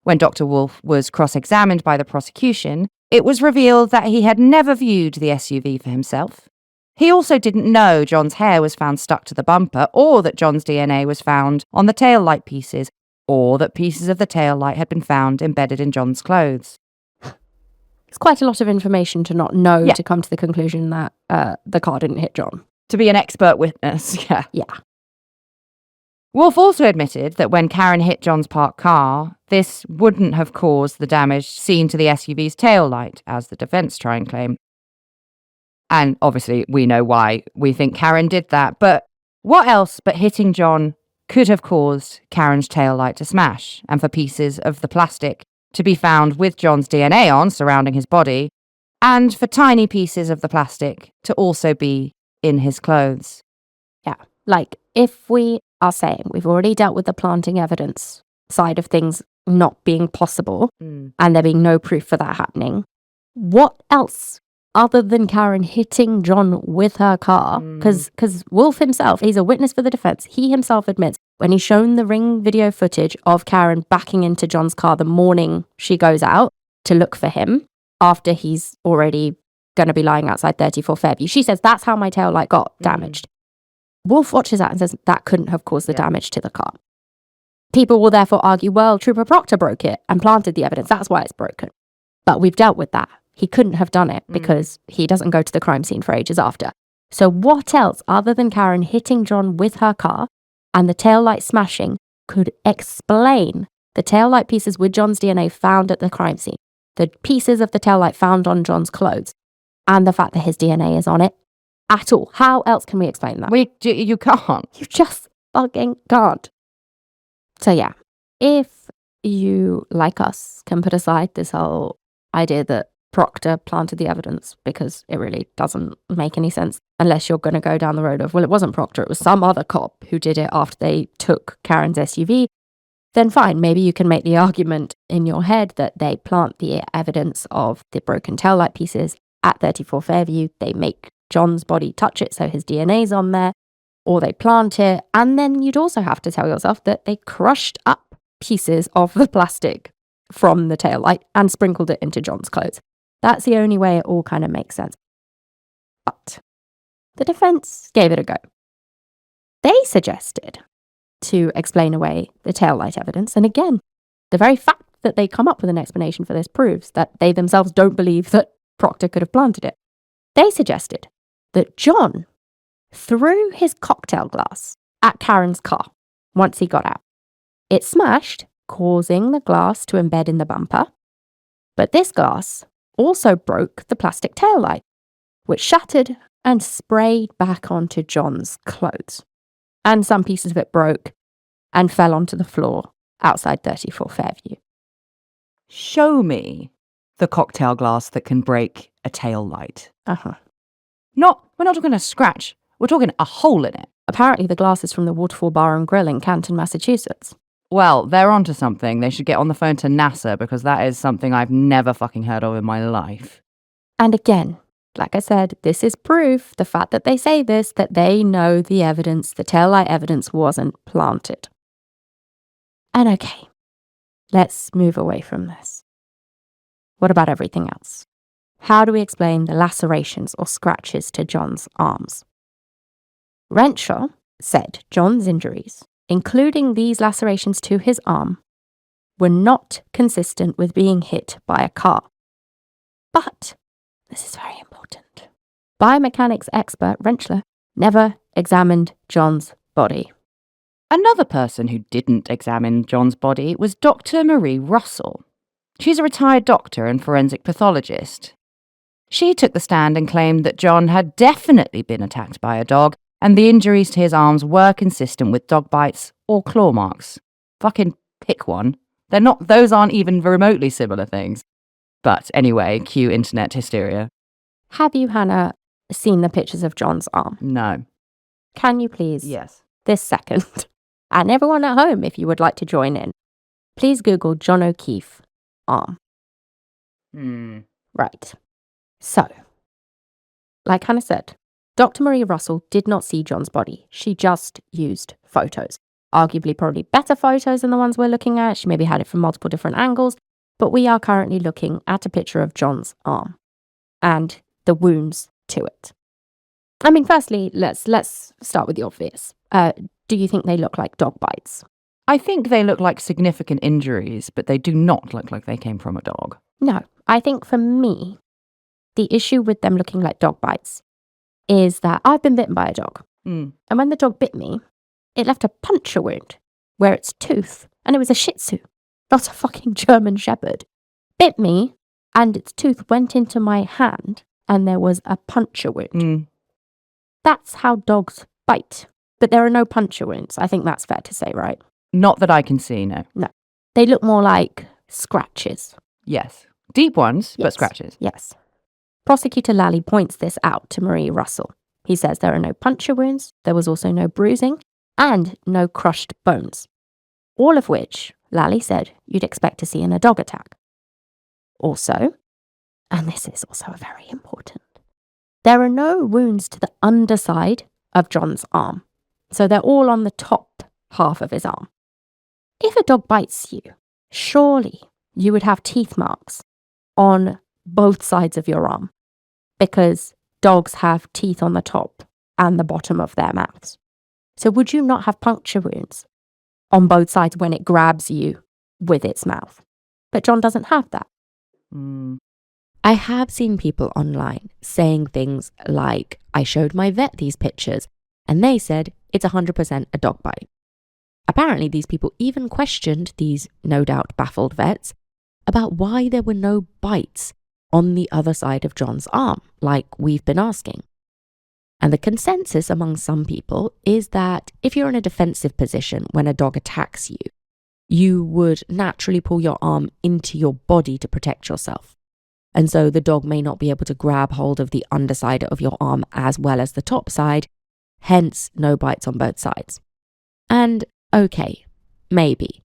When Dr. Wolfe was cross-examined by the prosecution, it was revealed that he had never viewed the SUV for himself. He also didn't know John's hair was found stuck to the bumper, or that John's DNA was found on the taillight pieces, or that pieces of the taillight had been found embedded in John's clothes. It's quite a lot of information to not know to come to the conclusion that the car didn't hit John. To be an expert witness, yeah. Yeah. Wolfe also admitted that when Karen hit John's parked car, this wouldn't have caused the damage seen to the SUV's taillight, as the defence try and claim. And obviously, we know why we think Karen did that, but what else but hitting John could have caused Karen's taillight to smash, and for pieces of the plastic to be found with John's DNA on surrounding his body, and for tiny pieces of the plastic to also be in his clothes? Yeah, like if we are saying we've already dealt with the planting evidence side of things not being possible and there being no proof for that happening, what else other than Karen hitting John with her car? Because Wolfe himself, he's a witness for the defense. He himself admits when he's shown the ring video footage of Karen backing into John's car the morning she goes out to look for him after he's already going to be lying outside 34 Fairview. She says, that's how my taillight got damaged. Wolfe watches that and says that couldn't have caused the damage to the car. People will therefore argue, well, Trooper Proctor broke it and planted the evidence. That's why it's broken. But we've dealt with that. He couldn't have done it because he doesn't go to the crime scene for ages after. So what else other than Karen hitting John with her car and the taillight smashing could explain the taillight pieces with John's DNA found at the crime scene, the pieces of the taillight found on John's clothes, and the fact that his DNA is on it at all? How else can we explain that? You can't. You just fucking can't. So yeah, if you, like us, can put aside this whole idea that Proctor planted the evidence, because it really doesn't make any sense unless you're going to go down the road of, well, it wasn't Proctor, it was some other cop who did it after they took Karen's SUV, then fine, maybe you can make the argument in your head that they plant the evidence of the broken taillight pieces at 34 Fairview, they make John's body touch it so his DNA's on there, or they plant it, and then you'd also have to tell yourself that they crushed up pieces of the plastic from the taillight and sprinkled it into John's clothes. That's the only way it all kind of makes sense. But The defense gave it a go. They suggested to explain away the taillight evidence, and again, the very fact that they come up with an explanation for this proves that they themselves don't believe that Proctor could have planted it. They suggested that John threw his cocktail glass at Karen's car once he got out. It smashed, causing the glass to embed in the bumper, but this glass also broke the plastic taillight, which shattered and sprayed back onto John's clothes. And some pieces of it broke and fell onto the floor outside 34 Fairview. Show me the cocktail glass that can break a tail light. Uh-huh. We're not talking a scratch. We're talking a hole in it. Apparently the glass is from the Waterfall Bar and Grill in Canton, Massachusetts. Well, they're onto something. They should get on the phone to NASA because that is something I've never fucking heard of in my life. And again, like I said, this is proof, the fact that they say this, that they know the evidence, the taillight evidence wasn't planted. And okay, let's move away from this. What about everything else? How do we explain the lacerations or scratches to John's arms? Renshaw said John's injuries, including these lacerations to his arm, were not consistent with being hit by a car. But, this is very important, biomechanics expert Renshaw never examined John's body. Another person who didn't examine John's body was Dr. Marie Russell. She's a retired doctor and forensic pathologist. She took the stand and claimed that John had definitely been attacked by a dog, and the injuries to his arms were consistent with dog bites or claw marks. Fucking pick one. Those aren't even remotely similar things. But anyway, cue internet hysteria. Have you, Hannah, seen the pictures of John's arm? No. Can you please? Yes. This second. And everyone at home, if you would like to join in, please Google John O'Keefe arm. Right. So, like Hannah said, Dr. Marie Russell did not see John's body. She just used photos. Arguably probably better photos than the ones we're looking at. She maybe had it from multiple different angles, but we are currently looking at a picture of John's arm and the wounds to it. I mean, firstly, let's start with the obvious. Do you think they look like dog bites? I think they look like significant injuries, but they do not look like they came from a dog. No. I think for me, the issue with them looking like dog bites is that I've been bitten by a dog. And when the dog bit me, it left a puncture wound where its tooth, and it was a Shih Tzu, not a fucking German Shepherd, bit me and its tooth went into my hand and there was a puncture wound. That's how dogs bite. But there are no puncture wounds. I think that's fair to say, right? Not that I can see, no. No. They look more like scratches. Yes. Deep ones, Yes. but scratches. Yes. Prosecutor Lally points this out to Marie Russell. He says there are no puncture wounds, there was also no bruising, and no crushed bones. All of which, Lally said, you'd expect to see in a dog attack. Also, and this is also very important, there are no wounds to the underside of John's arm. So they're all on the top half of his arm. If a dog bites you, surely you would have teeth marks on both sides of your arm because dogs have teeth on the top and the bottom of their mouths. So would you not have puncture wounds on both sides when it grabs you with its mouth? But John doesn't have that. I have seen people online saying things like, I showed my vet these pictures and they said it's 100% a dog bite. Apparently these people even questioned these no doubt baffled vets about why there were no bites on the other side of John's arm, like we've been asking. And the consensus among some people is that if you're in a defensive position when a dog attacks you, you would naturally pull your arm into your body to protect yourself. And so the dog may not be able to grab hold of the underside of your arm as well as the top side, hence no bites on both sides. And okay, maybe.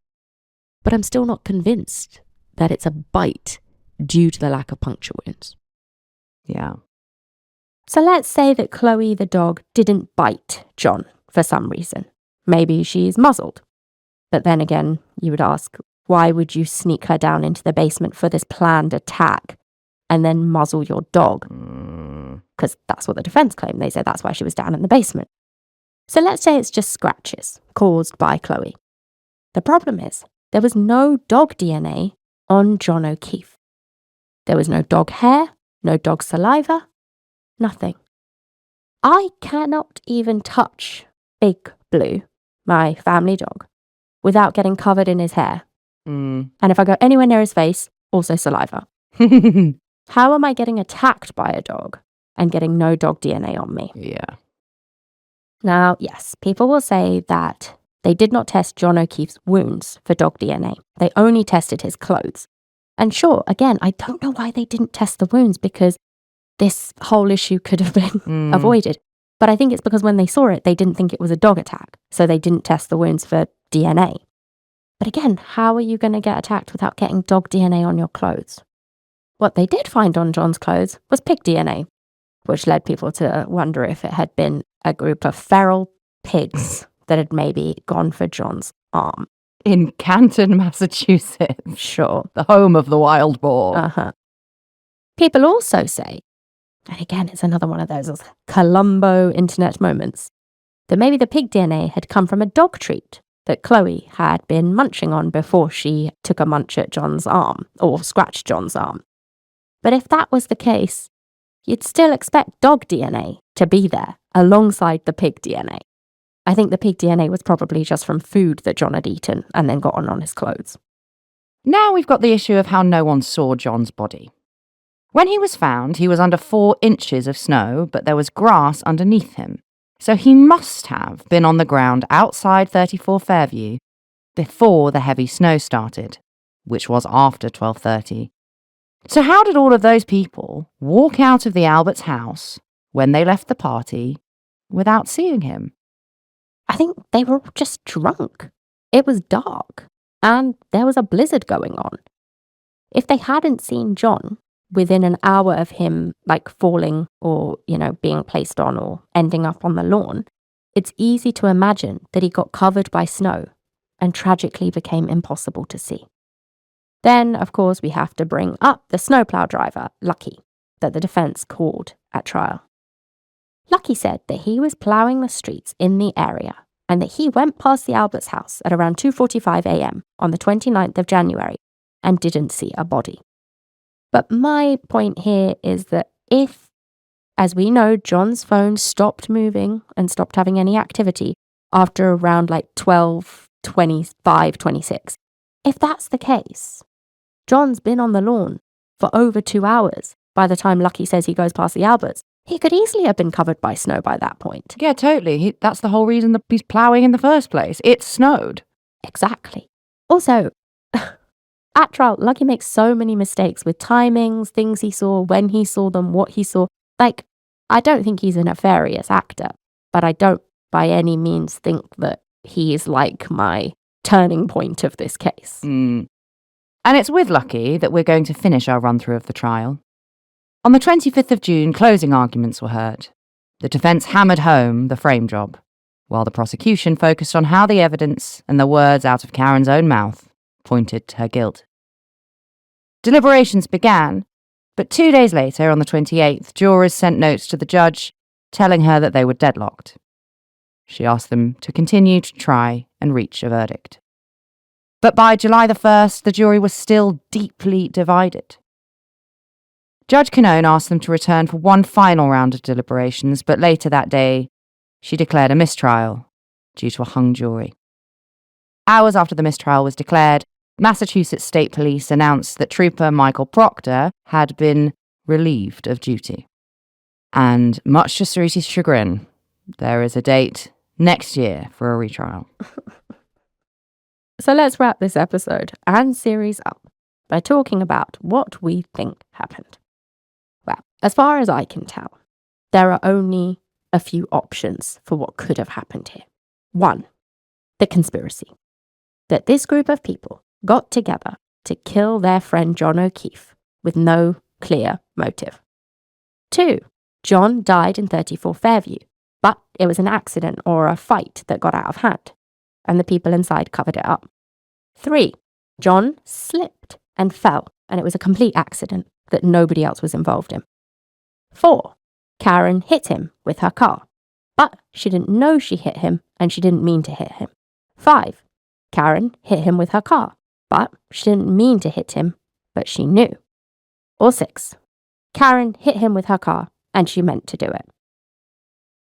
But I'm still not convinced that it's a bite due to the lack of puncture wounds. Yeah. So let's say that Chloe the dog didn't bite John for some reason. Maybe she's muzzled. But then again, you would ask, why would you sneak her down into the basement for this planned attack and then muzzle your dog? because that's what the defense claimed. They said that's why she was down in the basement. So let's say it's just scratches caused by Chloe. The problem is there was no dog DNA on John O'Keefe. There was no dog hair, no dog saliva, nothing. I cannot even touch Big Blue, my family dog, without getting covered in his hair. And if I go anywhere near his face, also saliva. How am I getting attacked by a dog and getting no dog DNA on me? Yeah. Now, yes, people will say that they did not test John O'Keefe's wounds for dog DNA. They only tested his clothes. And sure, again, I don't know why they didn't test the wounds, because this whole issue could have been avoided. But I think it's because when they saw it, they didn't think it was a dog attack. So they didn't test the wounds for DNA. But again, how are you going to get attacked without getting dog DNA on your clothes? What they did find on John's clothes was pig DNA, which led people to wonder if it had been a group of feral pigs that had maybe gone for John's arm. In Canton, Massachusetts. Sure. The home of the wild boar. People also say, and again, it's another one of those Columbo internet moments, that maybe the pig DNA had come from a dog treat that Chloe had been munching on before she took a munch at John's arm, or scratched John's arm. But if that was the case, you'd still expect dog DNA to be there alongside the pig DNA. I think the pig DNA was probably just from food that John had eaten and then got on his clothes. Now we've got the issue of how no one saw John's body. When he was found, he was under 4 inches of snow, but there was grass underneath him. So he must have been on the ground outside 34 Fairview before the heavy snow started, which was after 12:30. So how did all of those people walk out of the Alberts house when they left the party without seeing him? I think they were just drunk. It was dark, and there was a blizzard going on. If they hadn't seen John within an hour of him, falling or, being placed on or ending up on the lawn, it's easy to imagine that he got covered by snow and tragically became impossible to see. Then, of course, we have to bring up the snowplow driver, Lucky, that the defense called at trial. Lucky said that he was ploughing the streets in the area and that he went past the Alberts house at around 2:45 a.m. on the 29th of January and didn't see a body. But my point here is that if, as we know, John's phone stopped moving and stopped having any activity after around 12:25, 26, if that's the case, John's been on the lawn for over 2 hours by the time Lucky says he goes past the Alberts. He could easily have been covered by snow by that point. Yeah, totally. That's the whole reason that he's ploughing in the first place. It snowed. Exactly. Also, at trial, Lucky makes so many mistakes with timings, things he saw, when he saw them, what he saw. I don't think he's a nefarious actor, but I don't by any means think that he is my turning point of this case. And it's with Lucky that we're going to finish our run-through of the trial. On the 25th of June, closing arguments were heard. The defence hammered home the frame job, while the prosecution focused on how the evidence and the words out of Karen's own mouth pointed to her guilt. Deliberations began, but 2 days later, on the 28th, jurors sent notes to the judge telling her that they were deadlocked. She asked them to continue to try and reach a verdict. But by July the 1st, the jury was still deeply divided. Judge Canone asked them to return for one final round of deliberations, but later that day, she declared a mistrial due to a hung jury. Hours after the mistrial was declared, Massachusetts State Police announced that Trooper Michael Proctor had been relieved of duty. And much to Sariti's chagrin, there is a date next year for a retrial. So let's wrap this episode and series up by talking about what we think happened. Well, as far as I can tell, there are only a few options for what could have happened here. 1, the conspiracy. That this group of people got together to kill their friend John O'Keefe with no clear motive. 2, John died in 34 Fairview, but it was an accident or a fight that got out of hand, and the people inside covered it up. 3, John slipped and fell, and it was a complete accident that nobody else was involved in. 4, Karen hit him with her car, but she didn't know she hit him and she didn't mean to hit him. 5. Karen hit him with her car, but she didn't mean to hit him, but she knew. Or 6. Karen hit him with her car and she meant to do it.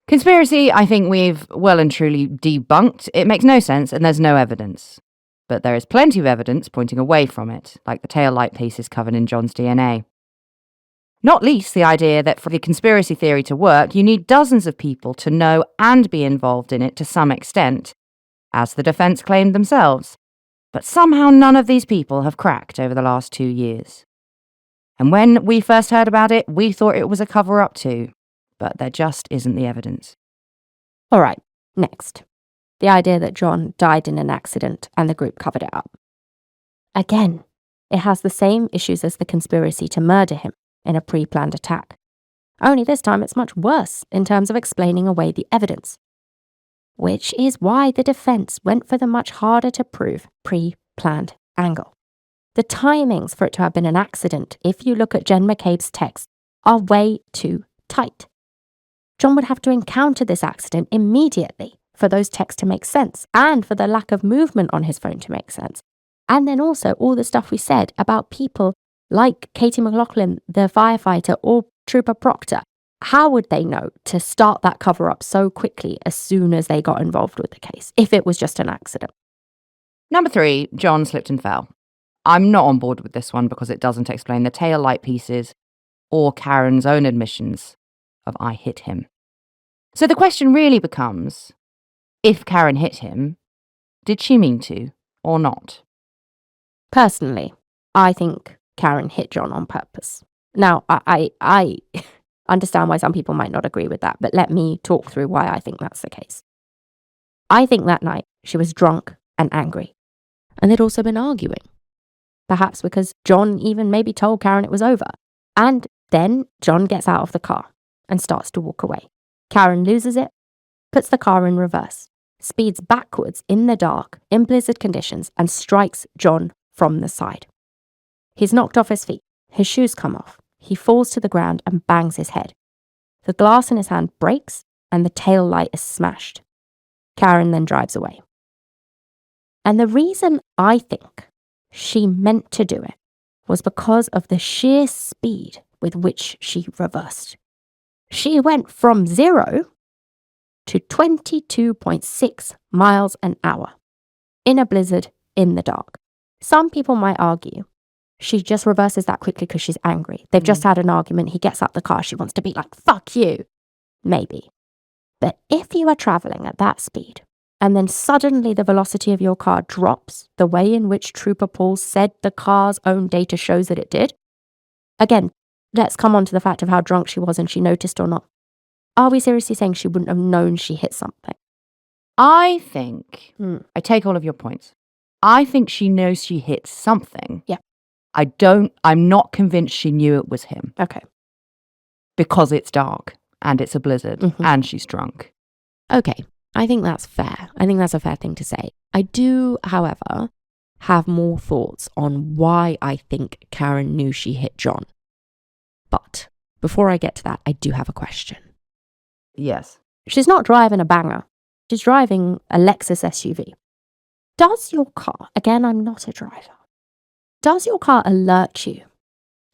Conspiracy, I think we've well and truly debunked. It makes no sense and there's no evidence. But there is plenty of evidence pointing away from it, like the taillight pieces covered in John's DNA. Not least the idea that for the conspiracy theory to work, you need dozens of people to know and be involved in it to some extent, as the defence claimed themselves. But somehow none of these people have cracked over the last 2 years. And when we first heard about it, we thought it was a cover-up too. But there just isn't the evidence. All right, next. The idea that John died in an accident and the group covered it up. Again, it has the same issues as the conspiracy to murder him in a pre-planned attack. Only this time it's much worse in terms of explaining away the evidence. Which is why the defence went for the much harder to prove pre-planned angle. The timings for it to have been an accident, if you look at Jen McCabe's text, are way too tight. John would have to encounter this accident immediately for those texts to make sense and for the lack of movement on his phone to make sense. And then also all the stuff we said about people like Katie McLaughlin, the firefighter, or Trooper Proctor. How would they know to start that cover-up so quickly as soon as they got involved with the case, if it was just an accident? Number 3, John slipped and fell. I'm not on board with this one because it doesn't explain the taillight pieces or Karen's own admissions of I hit him. So the question really becomes, if Karen hit him, did she mean to or not? Personally, I think Karen hit John on purpose. Now, I understand why some people might not agree with that, but let me talk through why I think that's the case. I think that night she was drunk and angry, and they'd also been arguing. Perhaps because John even maybe told Karen it was over. And then John gets out of the car and starts to walk away. Karen loses it, puts the car in reverse, speeds backwards in the dark, in blizzard conditions, and strikes John from the side. He's knocked off his feet, his shoes come off, he falls to the ground and bangs his head. The glass in his hand breaks and the tail light is smashed. Karen then drives away. And the reason I think she meant to do it was because of the sheer speed with which she reversed. She went from 0 to 22.6 miles an hour in a blizzard in the dark. Some people might argue she just reverses that quickly because she's angry. They've just had an argument. He gets out the car. She wants to be like, fuck you. Maybe. But if you are traveling at that speed and then suddenly the velocity of your car drops the way in which Trooper Paul said the car's own data shows that it did, again, let's come on to the fact of how drunk she was and she noticed or not. Are we seriously saying she wouldn't have known she hit something? I think, I take all of your points. I think she knows she hit something. Yeah. I'm not convinced she knew it was him. Okay. Because it's dark and it's a blizzard and she's drunk. Okay. I think that's fair. I think that's a fair thing to say. I do, however, have more thoughts on why I think Karen knew she hit John. But before I get to that, I do have a question. Yes. She's not driving a banger. She's driving a Lexus SUV. Does your car, again, I'm not a driver, does your car alert you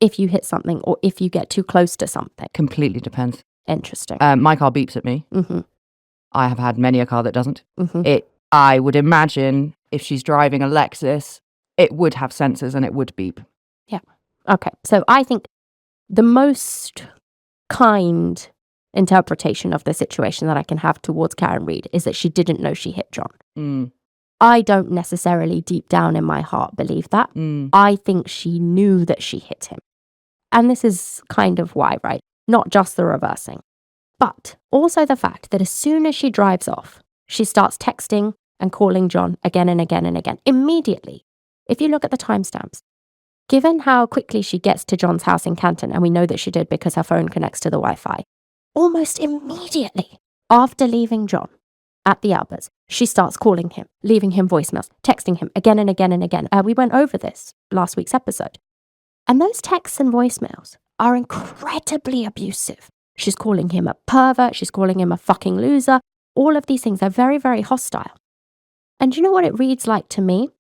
if you hit something or if you get too close to something? Completely depends. Interesting. My car beeps at me. I have had many a car that doesn't. I would imagine if she's driving a Lexus, it would have sensors and it would beep. Yeah. Okay. So I think the most kind interpretation of the situation that I can have towards Karen Reid is that she didn't know she hit John. I don't necessarily deep down in my heart believe that. I think she knew that she hit him. And this is kind of why, right? Not just the reversing, but also the fact that as soon as she drives off, she starts texting and calling John again and again and again, immediately. If you look at the timestamps, given how quickly she gets to John's house in Canton, and we know that she did because her phone connects to the Wi-Fi, almost immediately after leaving John at the Alberts, she starts calling him, leaving him voicemails, texting him again and again and again. We went over this last week's episode. And those texts and voicemails are incredibly abusive. She's calling him a pervert. She's calling him a fucking loser. All of these things are very, very hostile. And you know what it reads like to me?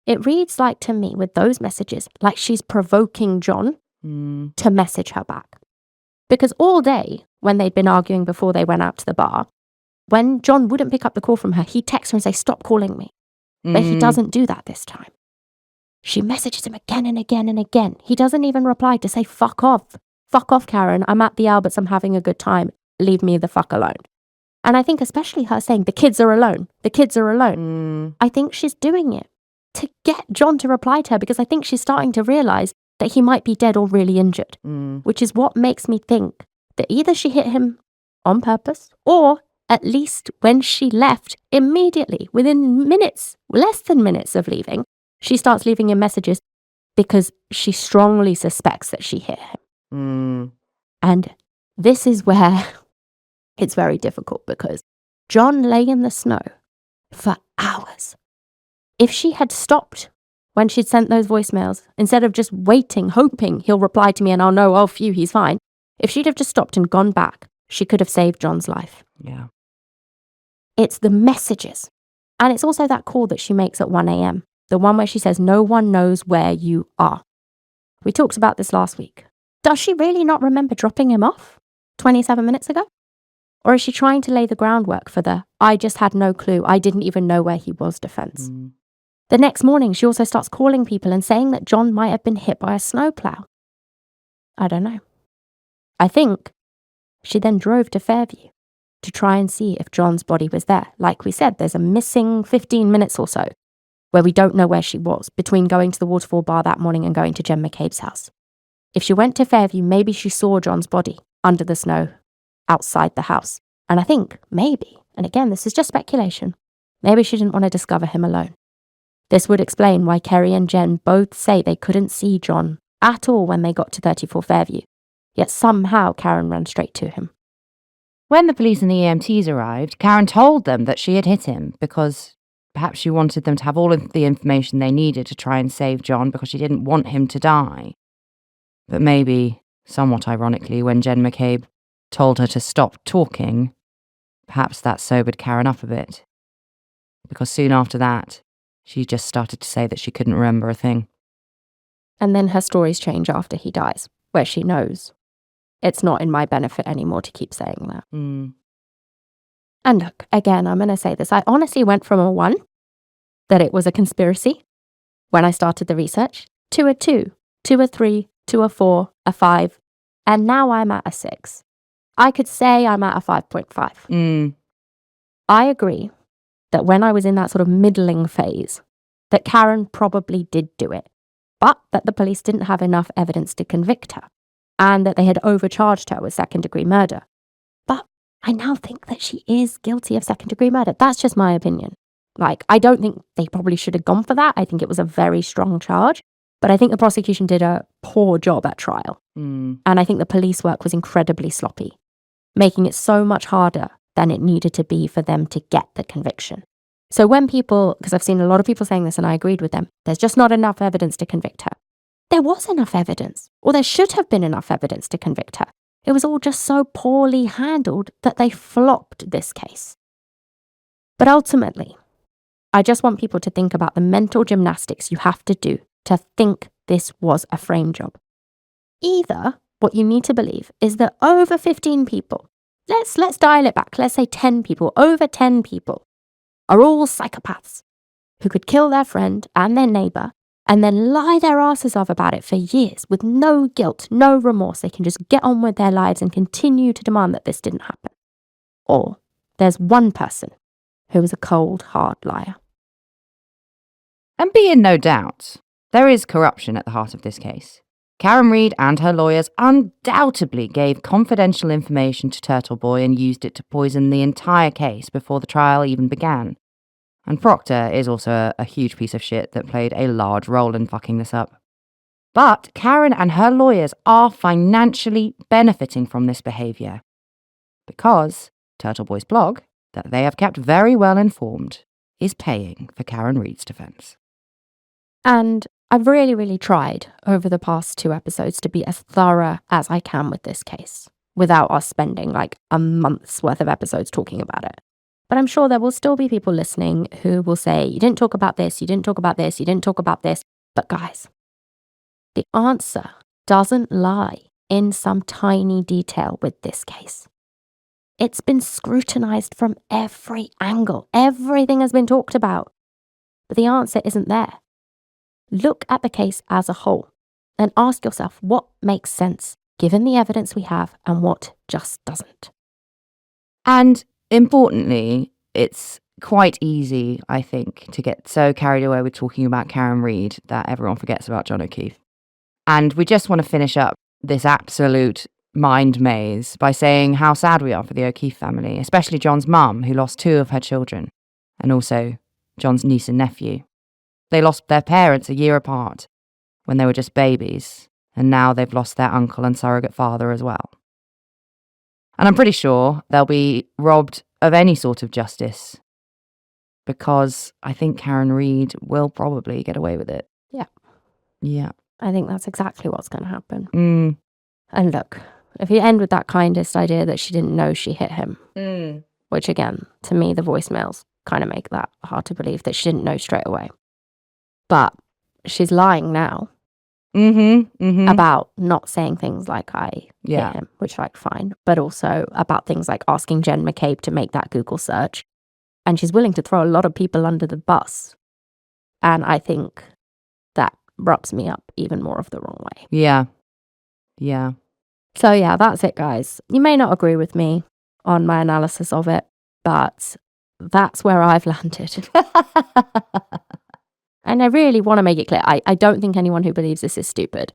It reads like to me with those messages, like she's provoking John to message her back. Because all day, when they'd been arguing before they went out to the bar, when John wouldn't pick up the call from her, he'd text her and say, stop calling me. But he doesn't do that this time. She messages him again and again and again. He doesn't even reply to say, fuck off. Fuck off, Karen. I'm at the Alberts. I'm having a good time. Leave me the fuck alone. And I think especially her saying, the kids are alone. The kids are alone. I think she's doing it to get John to reply to her because I think she's starting to realise that he might be dead or really injured, which is what makes me think that either she hit him on purpose or at least when she left, immediately, within minutes, less than minutes of leaving, she starts leaving him messages because she strongly suspects that she hit him. And this is where it's very difficult because John lay in the snow for hours. If she had stopped when she'd sent those voicemails, instead of just waiting, hoping he'll reply to me and I'll know, oh, phew, he's fine. If she'd have just stopped and gone back, she could have saved John's life. Yeah. It's the messages. And it's also that call that she makes at 1 a.m. The one where she says, no one knows where you are. We talked about this last week. Does she really not remember dropping him off 27 minutes ago? Or is she trying to lay the groundwork for the, I just had no clue, I didn't even know where he was defense? The next morning, she also starts calling people and saying that John might have been hit by a snowplow. I don't know. I think she then drove to Fairview to try and see if John's body was there. Like we said, there's a missing 15 minutes or so where we don't know where she was between going to the Waterfall Bar that morning and going to Jen McCabe's house. If she went to Fairview, maybe she saw John's body under the snow outside the house. And I think maybe, and again, this is just speculation, maybe she didn't want to discover him alone. This would explain why Kerry and Jen both say they couldn't see John at all when they got to 34 Fairview, yet somehow Karen ran straight to him. When the police and the EMTs arrived, Karen told them that she had hit him because perhaps she wanted them to have all of the information they needed to try and save John because she didn't want him to die. But maybe, somewhat ironically, when Jen McCabe told her to stop talking, perhaps that sobered Karen up a bit. Because soon after that, she just started to say that she couldn't remember a thing. And then her stories change after he dies, where she knows it's not in my benefit anymore to keep saying that. And look, again, I'm going to say this. I honestly went from a 1, that it was a conspiracy when I started the research, to a 2, to a 3, to a 4, a 5, and now I'm at a 6. I could say I'm at a 5.5. I agree that when I was in that sort of middling phase, that Karen probably did do it, but that the police didn't have enough evidence to convict her, and that they had overcharged her with second-degree murder. But I now think that she is guilty of second-degree murder. That's just my opinion. Like, I don't think they probably should have gone for that. I think it was a very strong charge, but I think the prosecution did a poor job at trial. And I think the police work was incredibly sloppy, making it so much harder than it needed to be for them to get the conviction. So when people, because I've seen a lot of people saying this and I agreed with them, there's just not enough evidence to convict her. There was enough evidence, or there should have been enough evidence to convict her. It was all just so poorly handled that they flopped this case. But ultimately, I just want people to think about the mental gymnastics you have to do to think this was a frame job. Either what you need to believe is that over 15 people, let's dial it back, let's say 10 people, over 10 people, are all psychopaths who could kill their friend and their neighbour and then lie their asses off about it for years with no guilt, no remorse. They can just get on with their lives and continue to demand that this didn't happen. Or there's one person who is a cold, hard liar. And be in no doubt, there is corruption at the heart of this case. Karen Reid and her lawyers undoubtedly gave confidential information to Turtle Boy and used it to poison the entire case before the trial even began. And Proctor is also a huge piece of shit that played a large role in fucking this up. But Karen and her lawyers are financially benefiting from this behaviour. Because Turtle Boy's blog, that they have kept very well informed, is paying for Karen Reid's defence. And I've really, really tried over the past 2 episodes to be as thorough as I can with this case. without us spending like a month's worth of episodes talking about it. But I'm sure there will still be people listening who will say, you didn't talk about this, you didn't talk about this, you didn't talk about this. But guys, the answer doesn't lie in some tiny detail with this case. It's been scrutinized from every angle. Everything has been talked about. But the answer isn't there. Look at the case as a whole and ask yourself what makes sense given the evidence we have and what just doesn't. And importantly, it's quite easy, I think, to get so carried away with talking about Karen Read that everyone forgets about John O'Keefe. And we just want to finish up this absolute mind maze by saying how sad we are for the O'Keefe family, especially John's mum, who lost 2 of her children, and also John's niece and nephew. They lost their parents a year apart when they were just babies, and now they've lost their uncle and surrogate father as well. And I'm pretty sure they'll be robbed of any sort of justice because I think Karen Read will probably get away with it. Yeah. Yeah. I think that's exactly what's going to happen. Mm. And look, if you end with that kindest idea that she didn't know she hit him, which again, to me, the voicemails kind of make that hard to believe that she didn't know straight away. But she's lying now about not saying things like I hit him, which like fine, but also about things like asking Jen McCabe to make that Google search. And she's willing to throw a lot of people under the bus. And I think that rubs me up even more of the wrong way. Yeah. Yeah. So yeah, that's it, guys. You may not agree with me on my analysis of it, but that's where I've landed. And I really want to make it clear, I don't think anyone who believes this is stupid,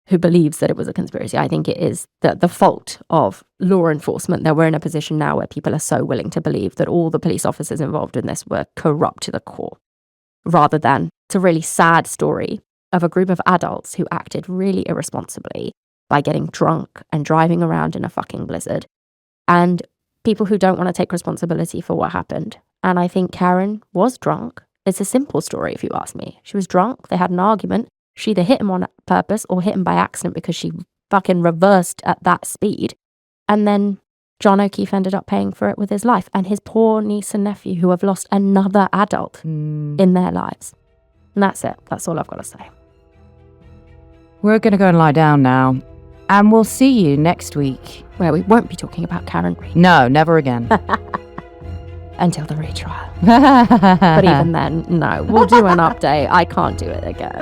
who believes that it was a conspiracy. I think it is the fault of law enforcement that we're in a position now where people are so willing to believe that all the police officers involved in this were corrupt to the core, rather than it's a really sad story of a group of adults who acted really irresponsibly by getting drunk and driving around in a fucking blizzard, and people who don't want to take responsibility for what happened. And I think Karen was drunk. It's a simple story if you ask me. She was drunk, they had an argument, she either hit him on purpose or hit him by accident because she fucking reversed at that speed. And then John O'Keefe ended up paying for it with his life, and his poor niece and nephew who have lost another adult in their lives. And that's it. That's all I've got to say. We're going to go and lie down now. And we'll see you next week. Where we won't be talking about Karen Read. No, never again. Until the retrial. But even then, no. We'll do an update. I can't do it again.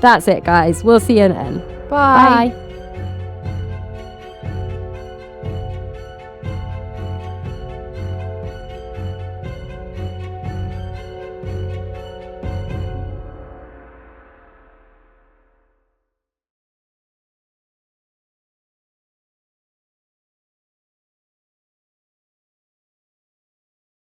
That's it, guys. We'll see you then. Bye. Bye.